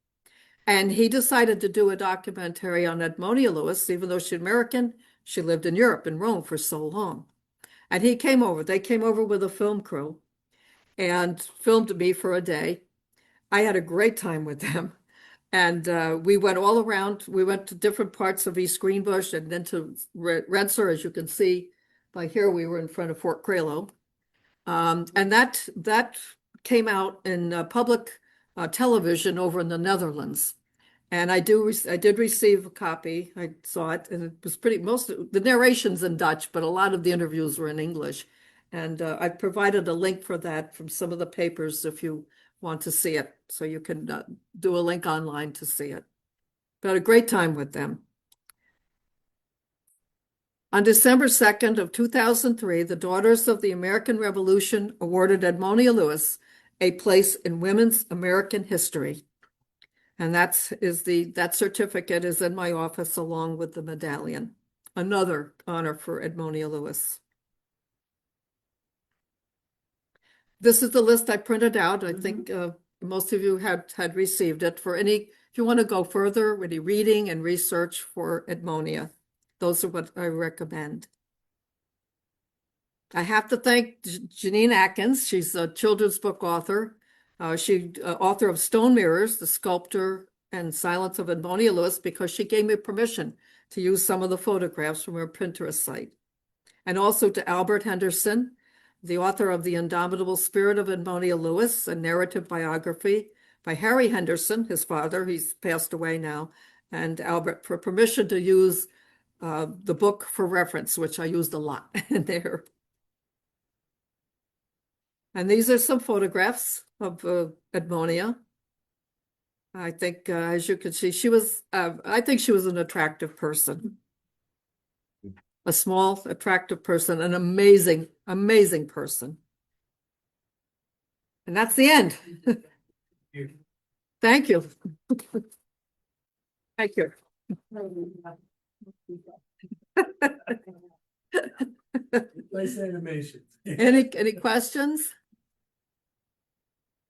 Speaker 1: And he decided to do a documentary on Edmonia Lewis, even though she's American, she lived in Europe, in Rome for so long. And they came over with a film crew and filmed me for a day. I had a great time with them. And we went all around. We went to different parts of East Greenbush and then to Rensselaer, as you can see by here, we were in front of Fort Crello. And that came out in public television over in the Netherlands. And I did receive a copy. I saw it, and it was most of the narration's in Dutch, but a lot of the interviews were in English. And I provided a link for that from some of the papers if you want to see it. So you can do a link online to see it. But a great time with them. On December 2nd of 2003, the Daughters of the American Revolution awarded Edmonia Lewis a place in women's American history. And that certificate is in my office along with the medallion. Another honor for Edmonia Lewis. This is the list I printed out. I think most of you had received it. If you want to go further, any reading and research for Edmonia, those are what I recommend. I have to thank Janine Atkins. She's a children's book author. She author of Stone Mirrors, The Sculptor and Silence of Edmonia Lewis, because she gave me permission to use some of the photographs from her Pinterest site. And also to Albert Henderson, the author of The Indomitable Spirit of Edmonia Lewis, a narrative biography by Harry Henderson, his father. He's passed away now. And Albert, for permission to use the book for reference, which I used a lot in there. And these are some photographs of Edmonia. I think, as you can see, I think she was an attractive person. A small, attractive person, an amazing, amazing person. And that's the end. Thank you. Thank you.
Speaker 6: Nice animation.
Speaker 1: Any questions?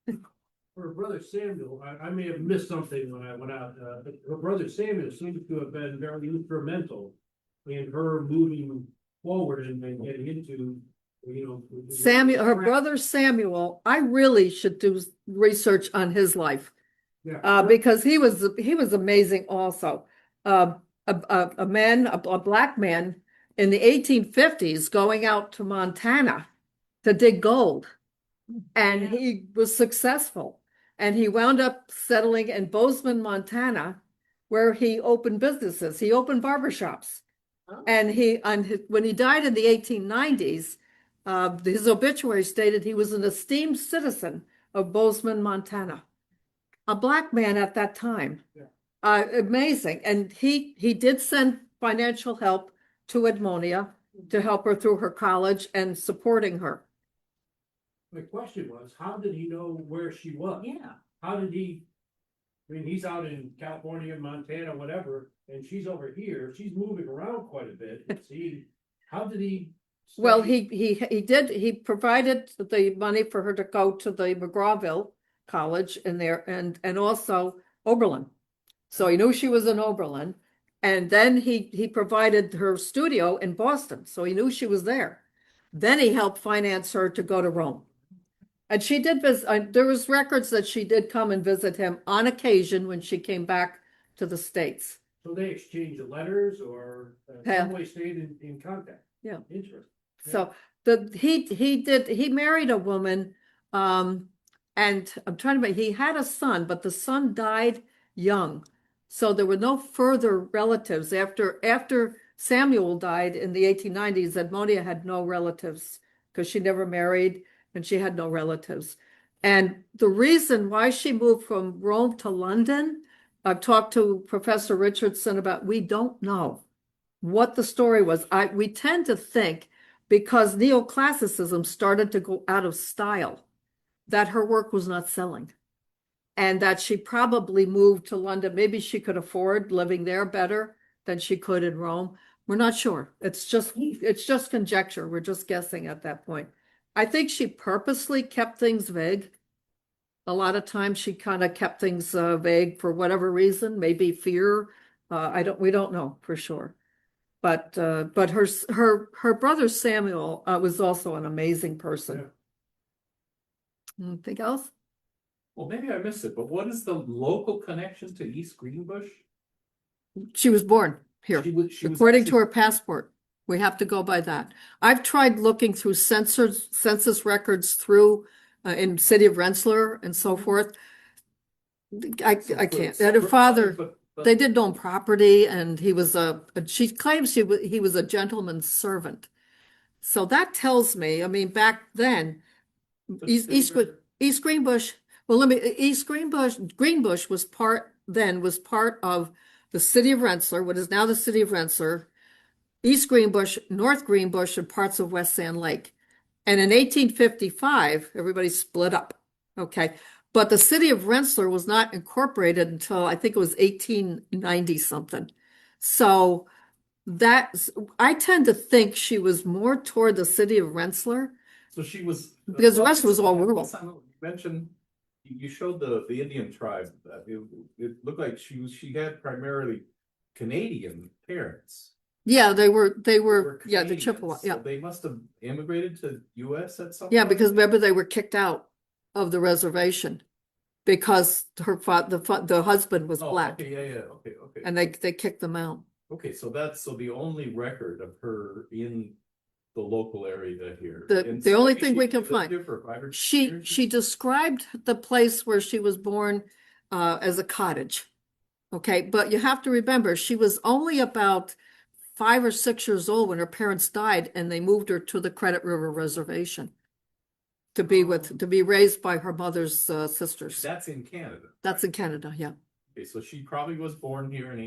Speaker 6: Her brother Samuel, I may have missed something when I went out, but her brother Samuel seems to have been very instrumental in her moving forward and getting into,
Speaker 1: Samuel, her brother Samuel, I really should do research on his life.
Speaker 6: Yeah.
Speaker 1: Because he was amazing also. A man, a black man in the 1850s going out to Montana to dig gold. And he was successful. And he wound up settling in Bozeman, Montana, where he opened businesses. He opened barbershops. And when he died in the 1890s, his obituary stated he was an esteemed citizen of Bozeman, Montana. A black man at that time. Amazing. And he did send financial help to Edmonia to help her through her college and supporting her.
Speaker 6: My question was, how did he know where she was?
Speaker 5: Yeah.
Speaker 6: How did he? I mean, he's out in California, Montana, whatever, and she's over here. She's moving around quite a bit. How did he?
Speaker 1: Well, he provided the money for her to go to the McGrawville College in there and also Oberlin. So he knew she was in Oberlin. And then he provided her studio in Boston. So he knew she was there. Then he helped finance her to go to Rome. And she did visit, there was records that she did come and visit him on occasion when she came back to the States.
Speaker 6: So they exchanged letters or some way stayed in contact.
Speaker 1: Yeah.
Speaker 6: Interesting.
Speaker 1: So he married a woman, and I'm trying to remember, he had a son, but the son died young. So there were no further relatives. After Samuel died in the 1890s, Edmonia had no relatives because she never married and she had no relatives. And the reason why she moved from Rome to London, I've talked to Professor Richardson about, we don't know what the story was. We tend to think because neoclassicism started to go out of style, that her work was not selling. And that she probably moved to London. Maybe she could afford living there better than she could in Rome. We're not sure. It's just conjecture. We're just guessing at that point. I think she purposely kept things vague. A lot of times she kind of kept things vague for whatever reason, maybe fear. We don't know for sure. But her brother Samuel was also an amazing person. Yeah. Anything else?
Speaker 7: Well, maybe I missed it, but what is the local connection to East Greenbush?
Speaker 1: She was born here,
Speaker 7: She was
Speaker 1: according
Speaker 7: actually-
Speaker 1: to her passport. We have to go by that. I've tried looking through census records through in city of Rensselaer and so forth. I can't. And her father,
Speaker 7: But
Speaker 1: they did own property, and he was she claims he was a gentleman's servant. So that tells me, I mean, back then, East Greenbush. Well, Greenbush was part of the city of Rensselaer, what is now the city of Rensselaer, East Greenbush, North Greenbush, and parts of West Sand Lake. And in 1855, everybody split up. Okay. But the city of Rensselaer was not incorporated until I think it was 1890 something. So I tend to think she was more toward the city of Rensselaer.
Speaker 7: So she was
Speaker 1: Because the rest was all rural.
Speaker 7: You mentioned you showed the Indian tribe. It looked like she had primarily Canadian parents.
Speaker 1: Yeah, they were the
Speaker 7: Canadians,
Speaker 1: Chippewa. Yeah.
Speaker 7: So they must have immigrated to US at some
Speaker 1: Yeah,
Speaker 7: point?
Speaker 1: because remember they were kicked out of the reservation because the husband was black,
Speaker 7: Okay, yeah, okay.
Speaker 1: and they kicked them out.
Speaker 7: Okay, so the only record of her in the local area here. And
Speaker 1: The only
Speaker 7: maybe
Speaker 1: thing
Speaker 7: she
Speaker 1: we can
Speaker 7: lived
Speaker 1: find.
Speaker 7: here for 5 or 6
Speaker 1: She
Speaker 7: years?
Speaker 1: described the place where she was born as a cottage. Okay, but you have to remember she was only about 5 or 6 years old when her parents died, and they moved her to the Credit River Reservation to be raised by her mother's sisters.
Speaker 7: That's in Canada.
Speaker 1: That's in Canada, yeah.
Speaker 7: Okay, so she probably was born here in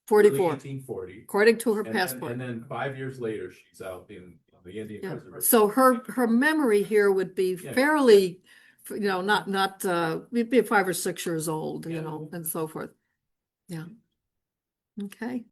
Speaker 1: 44,
Speaker 7: 1840.
Speaker 1: according to her
Speaker 7: And
Speaker 1: passport.
Speaker 7: then 5 years later, she's out in the Indian
Speaker 1: Yeah.
Speaker 7: reservation.
Speaker 1: So her memory here would be
Speaker 7: Yeah.
Speaker 1: fairly you know, not, we'd be 5 or 6 years old, you know, and so forth. Yeah. Okay.